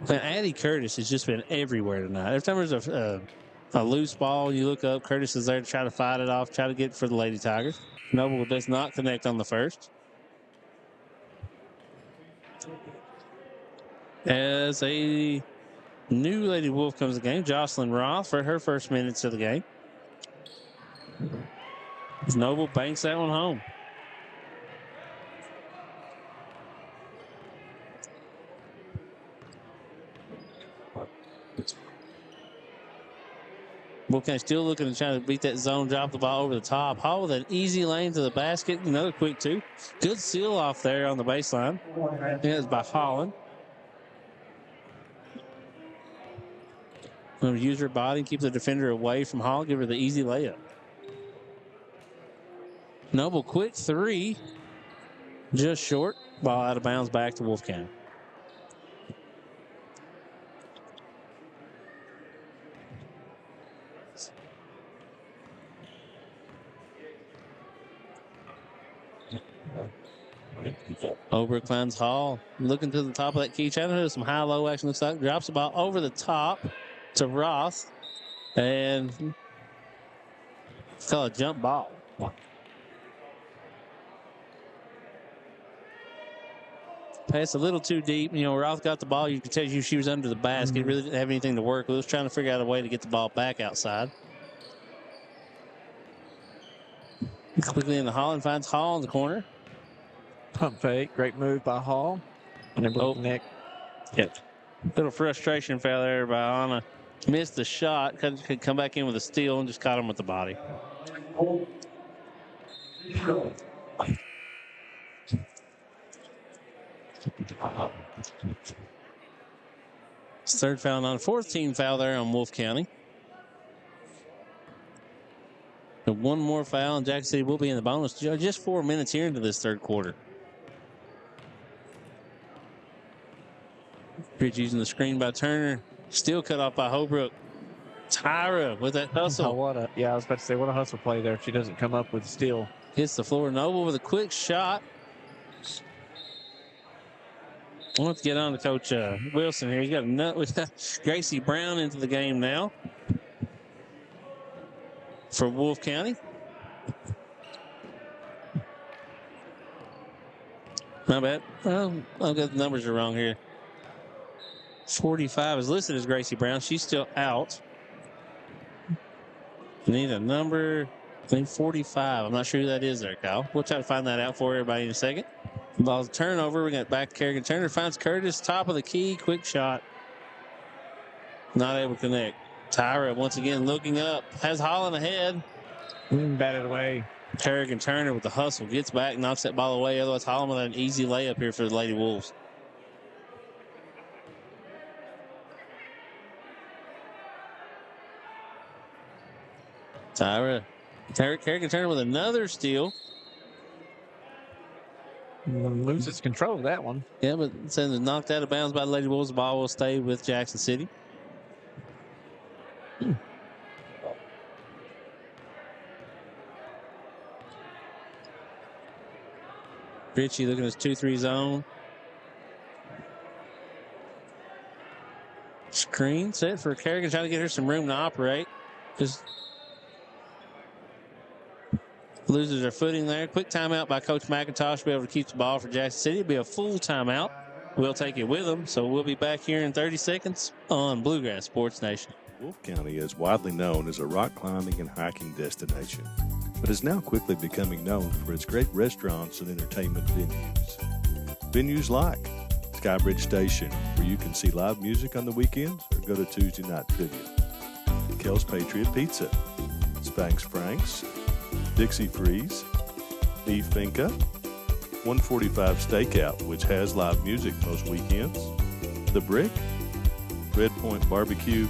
Addie Curtis has just been everywhere tonight. Every time there's a loose ball, you look up, Curtis is there to try to fight it off, try to get it for the Lady Tigers. Noble does not connect on the first. As a new Lady Wolf comes to the game, Jocelyn Roth for her first minutes of the game. Noble banks that one home. Wolf County still looking to try to beat that zone, drop the ball over the top. Hall with an easy lane to the basket. Another quick two. Good seal off there on the baseline. That is by Holland. Going to use her body, keep the defender away from Hall, give her the easy layup. Noble quick three. Just short. Ball out of bounds back to Wolfe County. Over finds Hall. Looking to the top of that key channel. Some high-low action looks like. Drops the ball over the top to Roth. And it's called a jump ball. Pass a little too deep. You know, Roth got the ball. You could tell you she was under the basket. Really didn't have anything to work with. Was trying to figure out a way to get the ball back outside. Quickly in the Holland finds Hall in the corner. Pump fake. Great move by Hall. And then Nick. Yep. Little frustration foul there by Anna. Missed the shot. Could come back in with a steal and just caught him with the body. Third foul on, fourth team foul there on Wolfe County. And one more foul, and Jackson City will be in the bonus. Just 4 minutes here into this third quarter. Bridge using the screen by Turner. Still cut off by Holbrook. Tyra with that hustle. Oh, I was about to say, what a hustle play there. If she doesn't come up with steal. Hits the floor. Noble with a quick shot. I want to get on to Coach Wilson here. He's got a nut with Gracie Brown into the game now for Wolfe County. Not bad. Well, I've got the numbers are wrong here. 45 is listed as Gracie Brown. She's still out. Need a number, I think 45. I'm not sure who that is there, Kyle. We'll try to find that out for everybody in a second. Ball's turnover. We got back to Kerrigan. Turner finds Curtis, top of the key, quick shot. Not able to connect. Tyra once again looking up, has Holland ahead. Batted away. Kerrigan Turner with the hustle, gets back, knocks that ball away. Otherwise, Holland with an easy layup here for the Lady Wolves. Tyra. Kerrigan Turner with another steal. Loses control of that one. Yeah, but since it's knocked out of bounds by the Lady Wolves, the ball will stay with Jackson City. Ritchie looking at his 2-3 zone. Screen set for Kerrigan, trying to get her some room to operate. Just loses her footing there. Quick timeout by Coach McIntosh to be able to keep the ball for Jackson City. It'll be a full timeout. We'll take it with them. So we'll be back here in 30 seconds on Bluegrass Sports Nation. Wolfe County is widely known as a rock climbing and hiking destination, but is now quickly becoming known for its great restaurants and entertainment venues. Venues like Skybridge Station, where you can see live music on the weekends or go to Tuesday night trivia. Kel's Patriot Pizza, Spanx Franks, Dixie Freeze, Beef Finca, 145 Stakeout, which has live music most weekends, The Brick, Red Point Barbecue,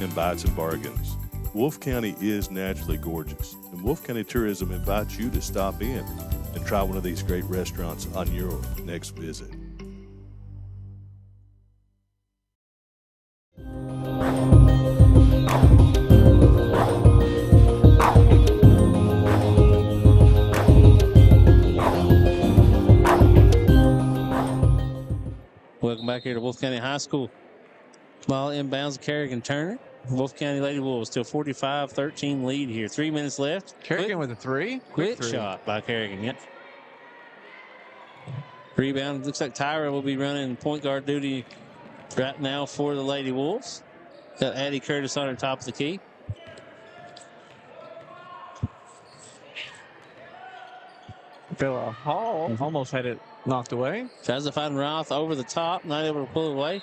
and Bites and Bargains. Wolfe County is naturally gorgeous, and Wolfe County Tourism invites you to stop in and try one of these great restaurants on your next visit. Welcome back here to Wolfe County High School. Ball inbounds to Kerrigan Turner. Wolfe County Lady Wolves still 45-13 lead here. 3 minutes left. Kerrigan with a three. Quick shot by Kerrigan. Yep. Rebound. Looks like Tyra will be running point guard duty right now for the Lady Wolves. Got Addie Curtis on her top of the key. Bella Hall almost had it knocked away. Tries to find Roth over the top. Not able to pull it away.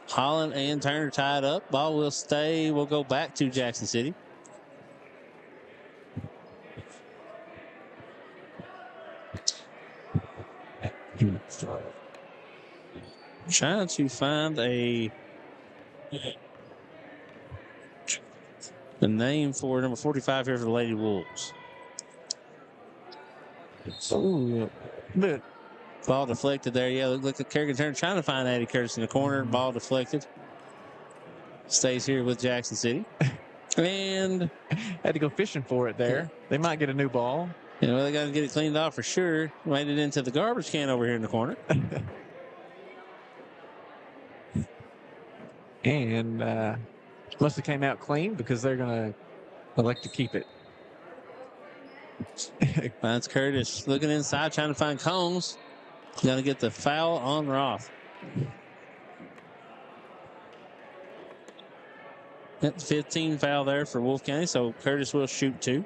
Holland and Turner tied up. Ball will stay. We'll go back to Jackson City. Trying to find the name for number 45 here for the Lady Wolves. But Ball deflected there. Yeah, look at Kerrigan Turner trying to find Addie Curtis in the corner. Ball deflected. Stays here with Jackson City. And had to go fishing for it there. They might get a new ball. you know, they got to get it cleaned off for sure. Made it into the garbage can over here in the corner. And must have came out clean because they're going to elect to keep it. Finds Curtis looking inside, trying to find Combs. Going to get the foul on Roth. That's 15 foul there for Wolfe County, so Curtis will shoot 2.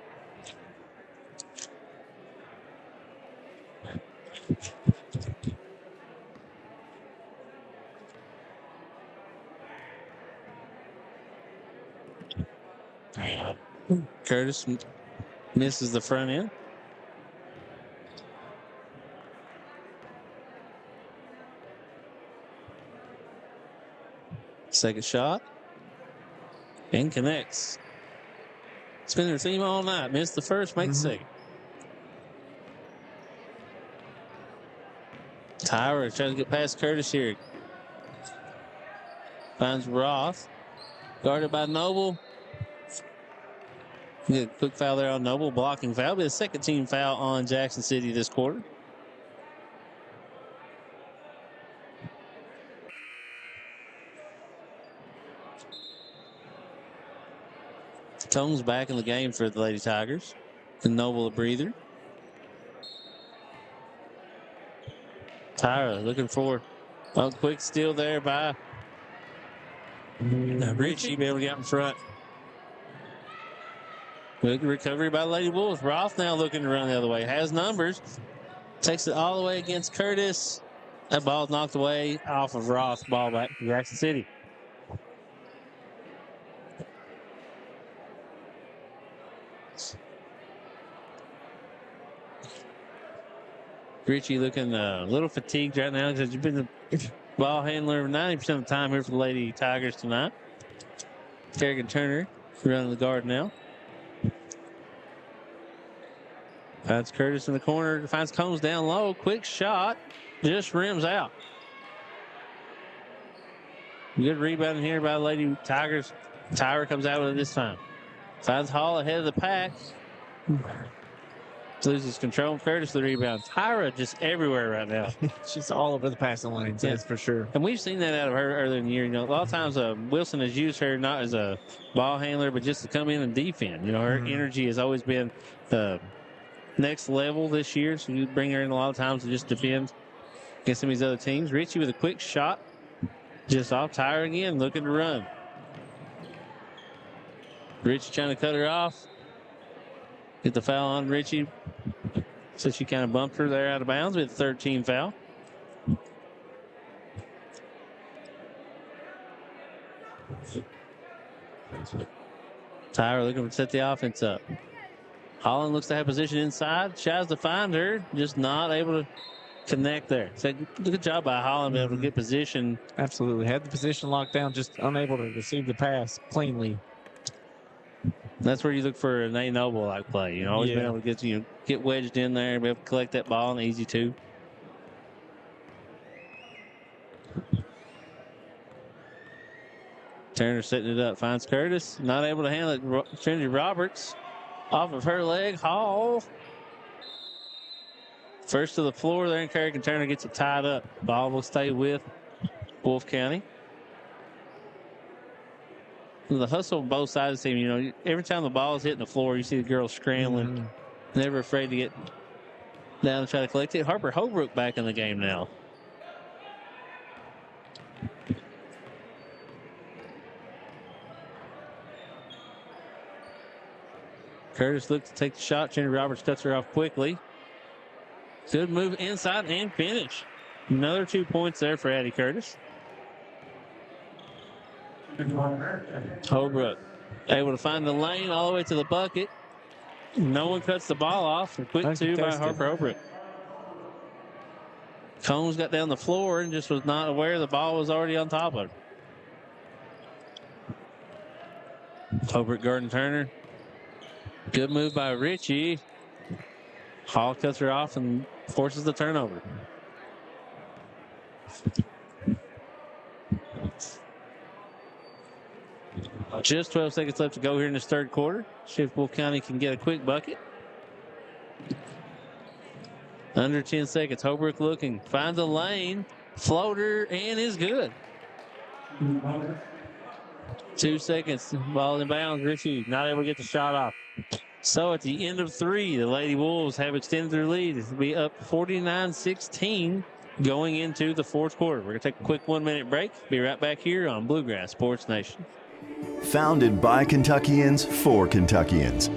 Curtis misses the front end. Second shot. And connects. It's been their theme all night. Missed the first, make the second. Tyra trying to get past Curtis here. Finds Roth. Guarded by Noble. Good quick foul there on Noble. Blocking foul. Be the second team foul on Jackson City this quarter. Combs back in the game for the Lady Tigers. And Noble a breather. Tyra looking for a quick steal there by Richie. Be able to get out in front. Good recovery by Lady Wolves. Roth now looking to run the other way. Has numbers. Takes it all the way against Curtis. That ball knocked away off of Roth. Ball back to Jackson City. Richie looking a little fatigued right now because you've been the ball handler 90% of the time here for the Lady Tigers tonight. Kerrigan Turner running the guard now. Finds Curtis in the corner. Finds Combs down low. Quick shot. Just rims out. Good rebound here by the Lady Tigers. Tyra comes out with it this time. Finds Hall ahead of the pack. Loses control. Curtis the rebound. Tyra just everywhere right now. She's all over the passing lanes, that's for sure. And we've seen that out of her earlier in the year. You know, a lot of times Wilson has used her not as a ball handler, but just to come in and defend. You know, her energy has always been the next level this year. So you bring her in a lot of times to just defend against some of these other teams. Richie with a quick shot. Just off. Tyra again, looking to run. Richie trying to cut her off. Get the foul on Richie. So she kind of bumped her there out of bounds with the 13 foul. Tyra looking to set the offense up. Holland looks to have position inside. Tries to find her. Just not able to connect there. So good job by Holland being able to get position. Absolutely. Had the position locked down, just unable to receive the pass cleanly. That's where you look for an A Noble like play. You know, always been able to get wedged in there and be able to collect that ball and easy two. Turner setting it up, finds Curtis. Not able to handle it. Trinity Roberts off of her leg. Hall First to the floor there, and Kerrigan Turner gets it tied up. Ball will stay with Wolfe County. The hustle on both sides of the team, you know, every time the ball is hitting the floor, you see the girls scrambling, never afraid to get down and try to collect it. Harper Holbrook back in the game now. Curtis looks to take the shot. Jenny Roberts cuts her off quickly. Good move inside and finish. Another 2 points there for Addie Curtis. Holbrook able to find the lane all the way to the bucket. No one cuts the ball off. A quick two by Harper Holbrook. Combs got down the floor and just was not aware the ball was already on top of her. Holbrook guarding Turner. Good move by Ritchie. Hall cuts her off and forces the turnover. Just 12 seconds left to go here in this third quarter. See if Wolfe County can get a quick bucket. Under 10 seconds. Holbrook looking. Finds a lane. Floater and is good. 2 seconds. Ball in bounds. Ritchie not able to get the shot off. So at the end of 3, the Lady Wolves have extended their lead. It'll be up 49-16 going into the fourth quarter. We're going to take a quick 1-minute break. Be right back here on Bluegrass Sports Nation. Founded by Kentuckians for Kentuckians,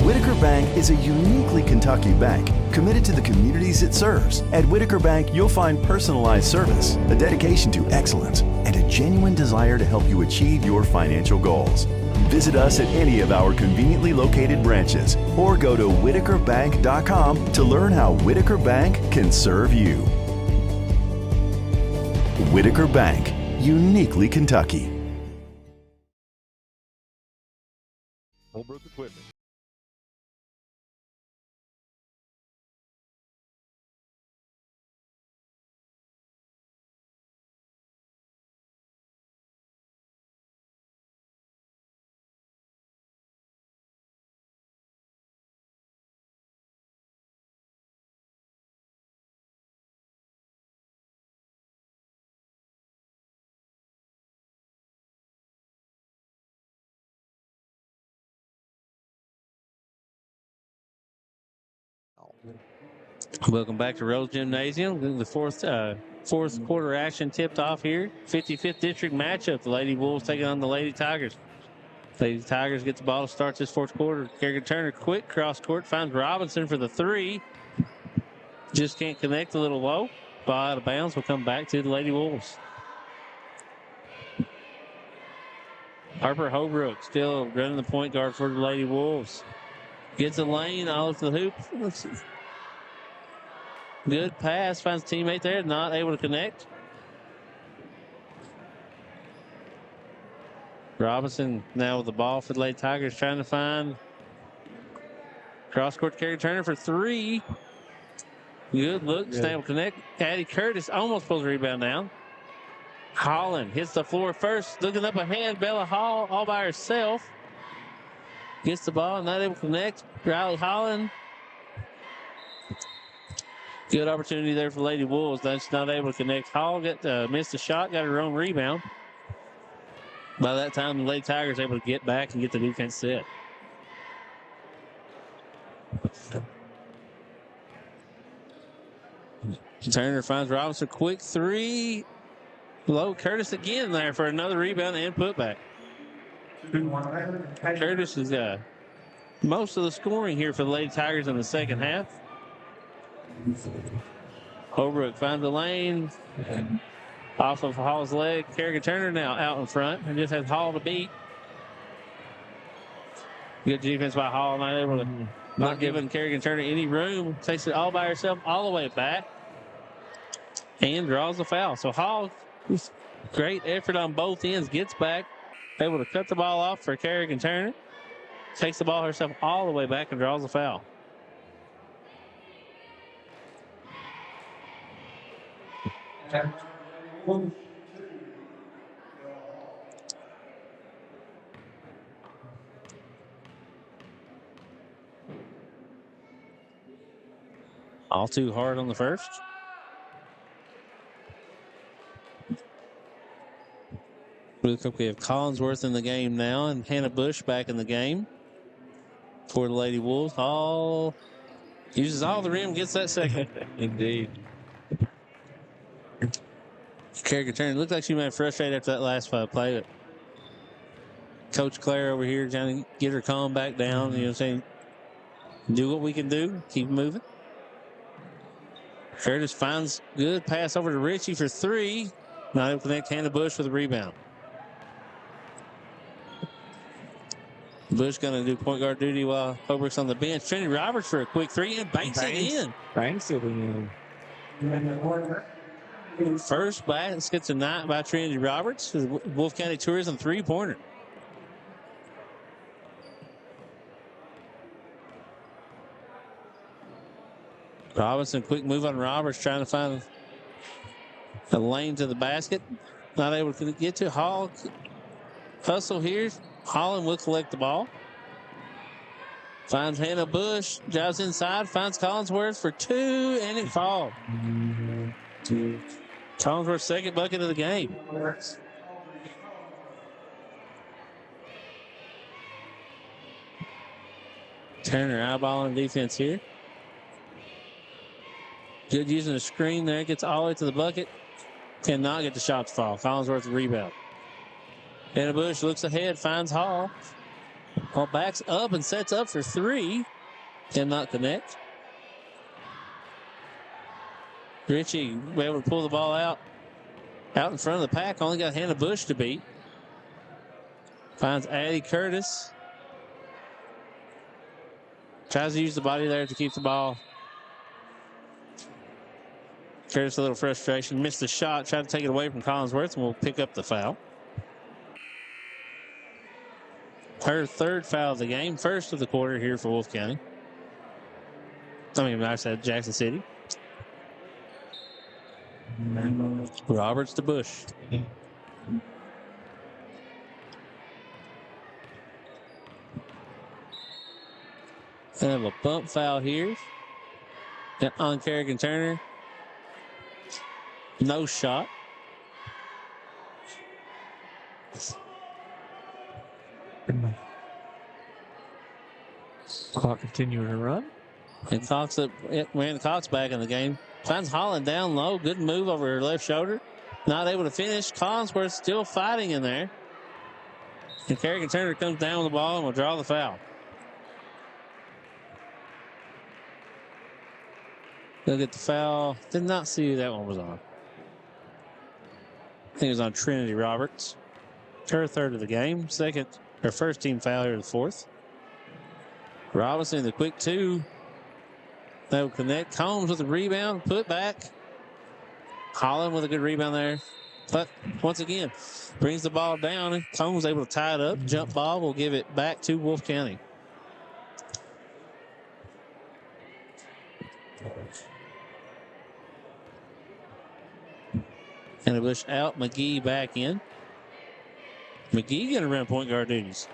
Whitaker Bank is a uniquely Kentucky bank committed to the communities it serves. At Whitaker Bank, you'll find personalized service, a dedication to excellence, and a genuine desire to help you achieve your financial goals. Visit us at any of our conveniently located branches or go to whitakerbank.com to learn how Whitaker Bank can serve you. Whitaker Bank, uniquely Kentucky. Holbrook Equipment. Welcome back to Rose Gymnasium. The fourth quarter action tipped off here. 55th district matchup. The Lady Wolves taking on the Lady Tigers. Lady Tigers get the ball to start this fourth quarter. Kerrigan Turner quick cross court finds Robinson for the 3. Just can't connect, a little low. Ball out of bounds will come back to the Lady Wolves. Harper Holbrook still running the point guard for the Lady Wolves. Gets a lane all of the hoop. Good pass, finds a teammate there, not able to connect. Robinson now with the ball for the Lady Tigers, trying to find cross court. Kerrigan Turner for 3. Good look, able to connect. Addie Curtis almost pulls the rebound down. Holland hits the floor first, looking up ahead. Bella Hall all by herself. Gets the ball, not able to connect. Riley Holland. Good opportunity there for Lady Wolves. That's not able to connect. Hall missed a shot, got her own rebound. By that time, the Lady Tigers able to get back and get the defense set. Turner finds Robinson, quick 3. Low Curtis again there for another rebound and putback. Curtis is most of the scoring here for the Lady Tigers in the second half. Holbrook finds the lane off of Hall's leg. Kerrigan Turner now out in front and just has Hall to beat. Good defense by Hall, not able to, not giving Kerrigan Turner any room. Takes it all by herself all the way back and draws the foul. So Hall, great effort on both ends, gets back, able to cut the ball off for Kerrigan Turner. Takes the ball herself all the way back and draws the foul. All too hard on the first. Looks like we have Collinsworth in the game now and Hannah Bush back in the game for the Lady Wolves. All uses all the rim, gets that second. Indeed. Kerrigan Turner looked like she might have frustrated after that last play, but Coach Claire over here trying to get her calm back down. You know what I'm saying? Do what we can do. Keep moving. Curtis finds good pass over to Richie for three. Not able to connect. Hannah Bush with a rebound. Bush going to do point guard duty while Holbrook's on the bench. Trinity Roberts for a quick three and banks it in. Banks it in. First basket tonight by Trinity Roberts. Wolfe County Tourism three-pointer. Robinson, quick move on Roberts, trying to find a lane to the basket. Not able to get to Hall. Hustle here. Holland will collect the ball. Finds Hannah Bush. Drives inside. Finds Collinsworth for two, and it falls. Collinsworth's second bucket of the game. Turner eyeballing defense here. Good using the screen there. Gets all the way to the bucket. Cannot get the shot to fall. Collinsworth rebound. Hannah Bush looks ahead, finds Hall. Hall backs up and sets up for three. Cannot connect. Richie was able to pull the ball out in front of the pack. Only got Hannah Bush to beat. Finds Addie Curtis. Tries to use the body there to keep the ball. Curtis a little frustration. Missed the shot. Tried to take it away from Collinsworth, and we'll pick up the foul. Her third foul of the game. First of the quarter here for Wolfe County. I said Jackson City. Roberts to Bush. They have a bump foul here on Kerrigan Turner. No shot. Clock continuing to run. And Cox back in the game. Finds Holland down low. Good move over her left shoulder. Not able to finish. Collinsworth still fighting in there. And Kerrigan Turner comes down with the ball and will draw the foul. They'll get the foul. Did not see who that one was on. I think it was on Trinity Roberts. Her third of the game. Her first team foul here, the fourth. Robinson, the quick two. That will connect. Combs with a rebound. Put back. Holland with a good rebound there. But once again, brings the ball down. Combs able to tie it up. Jump ball will give it back to Wolfe County. And a Bush out. McGee back in. McGee going to run point guard duties.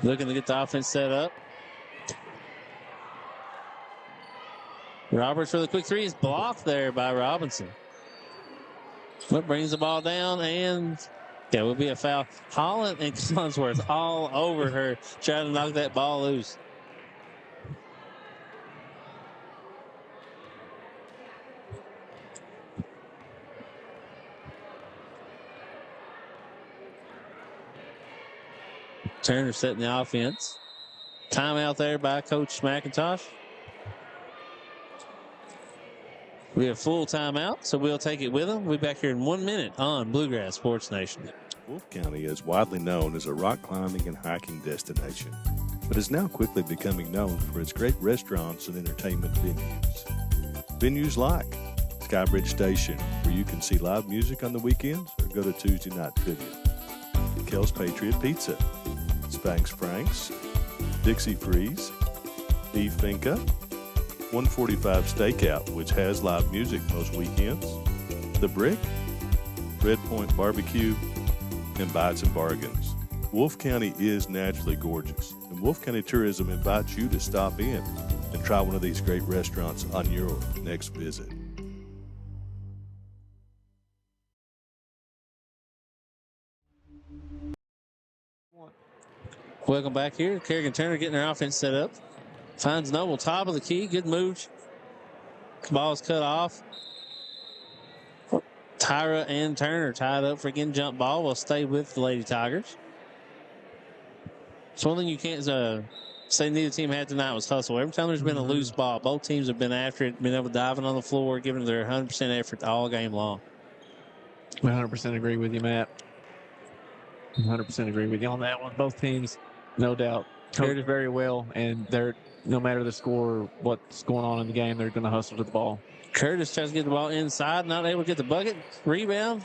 Looking to get the offense set up. Roberts for the quick three is blocked there by Robinson. But brings the ball down, and there will be a foul. Holland and Collinsworth all over her, trying to knock that ball loose. Turner setting the offense. Timeout there by Coach McIntosh. We have full timeout, so we'll take it with them. We'll be back here in 1 minute on Bluegrass Sports Nation. Wolfe County is widely known as a rock climbing and hiking destination, but is now quickly becoming known for its great restaurants and entertainment venues. Venues like Skybridge Station, where you can see live music on the weekends or go to Tuesday night trivia. Kel's Patriot Pizza, Spanx Frank's, Dixie Freeze, Beef Finca, 145 Stakeout, which has live music most weekends, The Brick, Red Point Barbecue, and Bites and Bargains. Wolfe County is naturally gorgeous, and Wolfe County Tourism invites you to stop in and try one of these great restaurants on your next visit. Welcome back here. Kerrigan Turner getting their offense set up. Finds Noble top of the key. Good move. Ball's cut off. Tyra and Turner tied up for getting jump ball. Will stay with the Lady Tigers. So one thing you can't say neither team had tonight was hustle. Every time there's been a loose ball, both teams have been after it, been able to diving on the floor, giving their 100% effort all game long. 100% agree with you, Matt. 100% agree with you on that one. Both teams, no doubt, coached very well, and they're, no matter the score or what's going on in the game, they're going to hustle to the ball. Curtis tries to get the ball inside, not able to get the bucket. Rebound.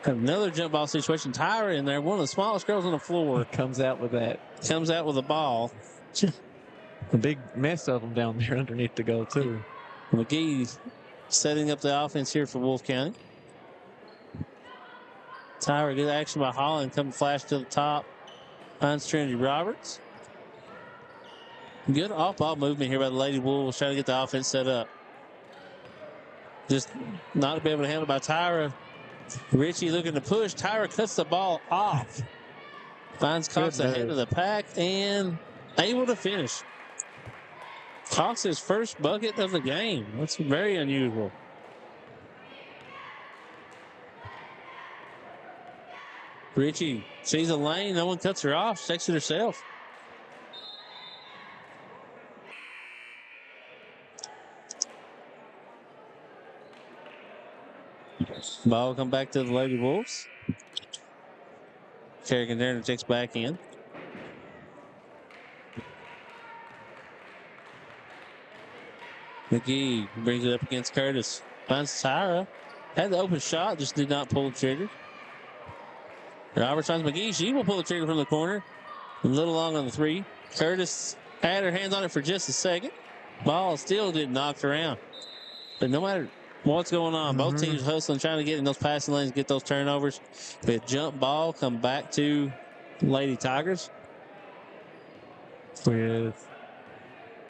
Another jump ball situation. Tyra in there, one of the smallest girls on the floor. Comes out with that. Comes out with a ball. A big mess of them down there underneath the goal, too. McGee setting up the offense here for Wolfe County. Tyra, good action by Holland. Come flash to the top. Finds Trinity Roberts. Good off-ball movement here by the Lady Wolves, trying to get the offense set up. Just not to be able to handle it by Tyra. Richie looking to push. Tyra cuts the ball off. Finds Cox ahead of the pack and able to finish. Cox's first bucket of the game. That's very unusual. Richie sees a lane. No one cuts her off. She takes it herself. Ball will come back to the Lady Wolves. Kerrigan Turner takes back in. McGee brings it up against Curtis. Finds Tyra. Had the open shot, just did not pull the trigger. Roberts finds McGee. She will pull the trigger from the corner. A little long on the three. Curtis had her hands on it for just a second. Ball still didn't knock her around. But no matter what's going on, both teams hustling, trying to get in those passing lanes, get those turnovers. With jump ball, come back to Lady Tigers. With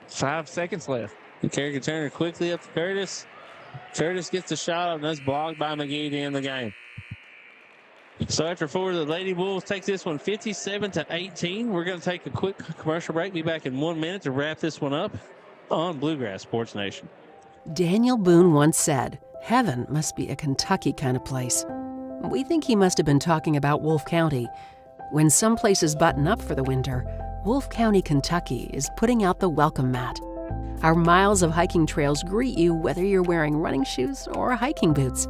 5 seconds left. And Kerrigan Turner quickly up to Curtis. Curtis gets the shot up, and that's blocked by McGee to end the game. So after 4, the Lady Wolves take this one 57-18. We're going to take a quick commercial break. Be back in 1 minute to wrap this one up on Bluegrass Sports Nation. Daniel Boone once said, "Heaven must be a Kentucky kind of place." We think he must have been talking about Wolfe County. When some places button up for the winter, Wolfe County, Kentucky is putting out the welcome mat. Our miles of hiking trails greet you whether you're wearing running shoes or hiking boots.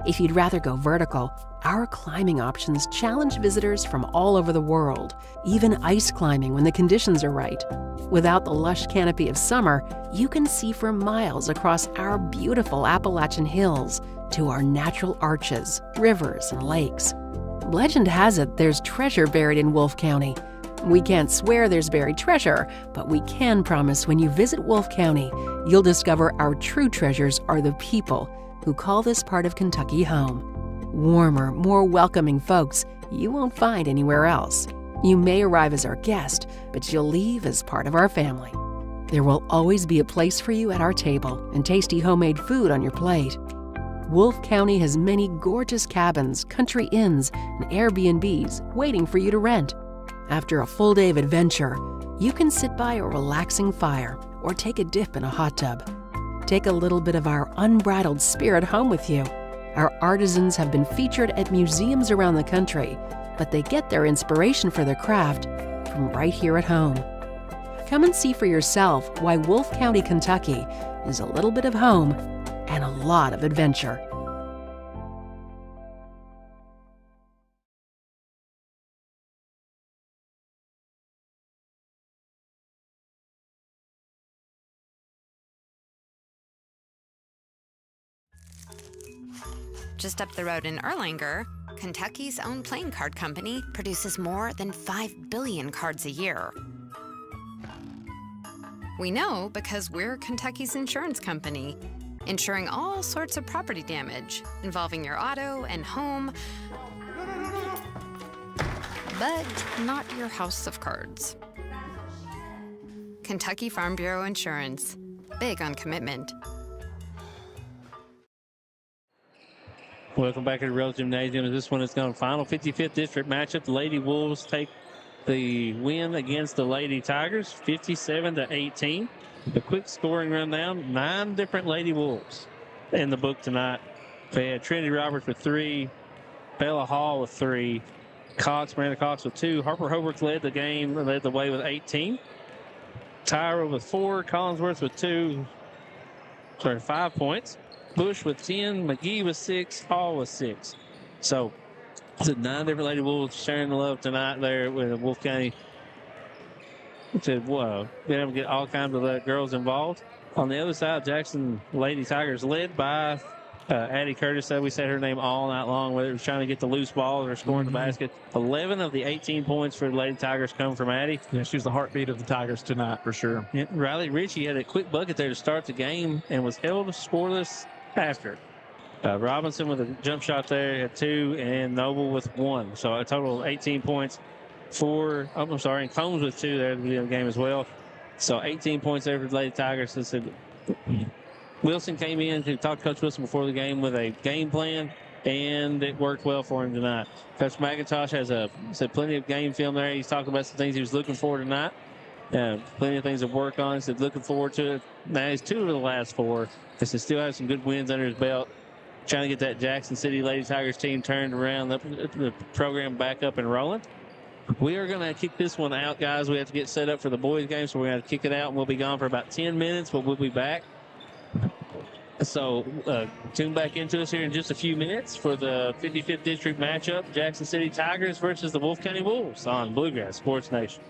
If you'd rather go vertical, our climbing options challenge visitors from all over the world, even ice climbing when the conditions are right. Without the lush canopy of summer, you can see for miles across our beautiful Appalachian hills to our natural arches, rivers, and lakes. Legend has it there's treasure buried in Wolfe County. We can't swear there's buried treasure, but we can promise when you visit Wolfe County, you'll discover our true treasures are the people who call this part of Kentucky home. Warmer, more welcoming folks you won't find anywhere else. You may arrive as our guest, but you'll leave as part of our family. There will always be a place for you at our table and tasty homemade food on your plate. Wolfe County has many gorgeous cabins, country inns, and Airbnbs waiting for you to rent. After a full day of adventure, you can sit by a relaxing fire or take a dip in a hot tub. Take a little bit of our unbridled spirit home with you. Our artisans have been featured at museums around the country, but they get their inspiration for their craft from right here at home. Come and see for yourself why Wolfe County, Kentucky is a little bit of home and a lot of adventure. Just up the road in Erlanger, Kentucky's own playing card company produces more than 5 billion cards a year. We know because we're Kentucky's insurance company, insuring all sorts of property damage involving your auto and home, but not your house of cards. Kentucky Farm Bureau Insurance. Big on commitment. Welcome back to the Real Gymnasium. This one is going to final 55th district matchup. The Lady Wolves take the win against the Lady Tigers, 57-18. The quick scoring rundown: 9 different Lady Wolves in the book tonight. They had Trinity Roberts with 3, Bella Hall with 3, Miranda Cox with 2. Harper Hobarth led the way with 18. Tyra with 4, Collinsworth with 5 points. Bush with 10, McGee with 6, Hall with 6. So, it's 9 different Lady Wolves sharing the love tonight there with Wolfe County. Been able to get all kinds of girls involved. On the other side, Jackson Lady Tigers led by Addie Curtis. We said her name all night long, whether it was trying to get the loose ball or scoring the basket. 11 of the 18 points for the Lady Tigers come from Addie. Yeah, she was the heartbeat of the Tigers tonight for sure. Yeah, Riley Ritchie had a quick bucket there to start the game and was held scoreless after. Robinson with a jump shot there had 2, and Noble with 1. So a total of 18 points and Combs with 2 there at the beginning of the game as well. So 18 points there for the Lady Tigers. Wilson came in to talk to Coach Wilson before the game with a game plan, and it worked well for him tonight. Coach McIntosh has said plenty of game film there. He's talking about some things he was looking for tonight. Plenty of things to work on. He said looking forward to it. Now he's 2 of the last 4. He said still has some good wins under his belt. Trying to get that Jackson City Lady Tigers team turned around, the program back up and rolling. We are going to kick this one out, guys. We have to get set up for the boys' game, so we're going to kick it out, and we'll be gone for about 10 minutes, but we'll be back. So tune back into us here in just a few minutes for the 55th district matchup, Jackson City Tigers versus the Wolfe County Wolves on Bluegrass Sports Nation.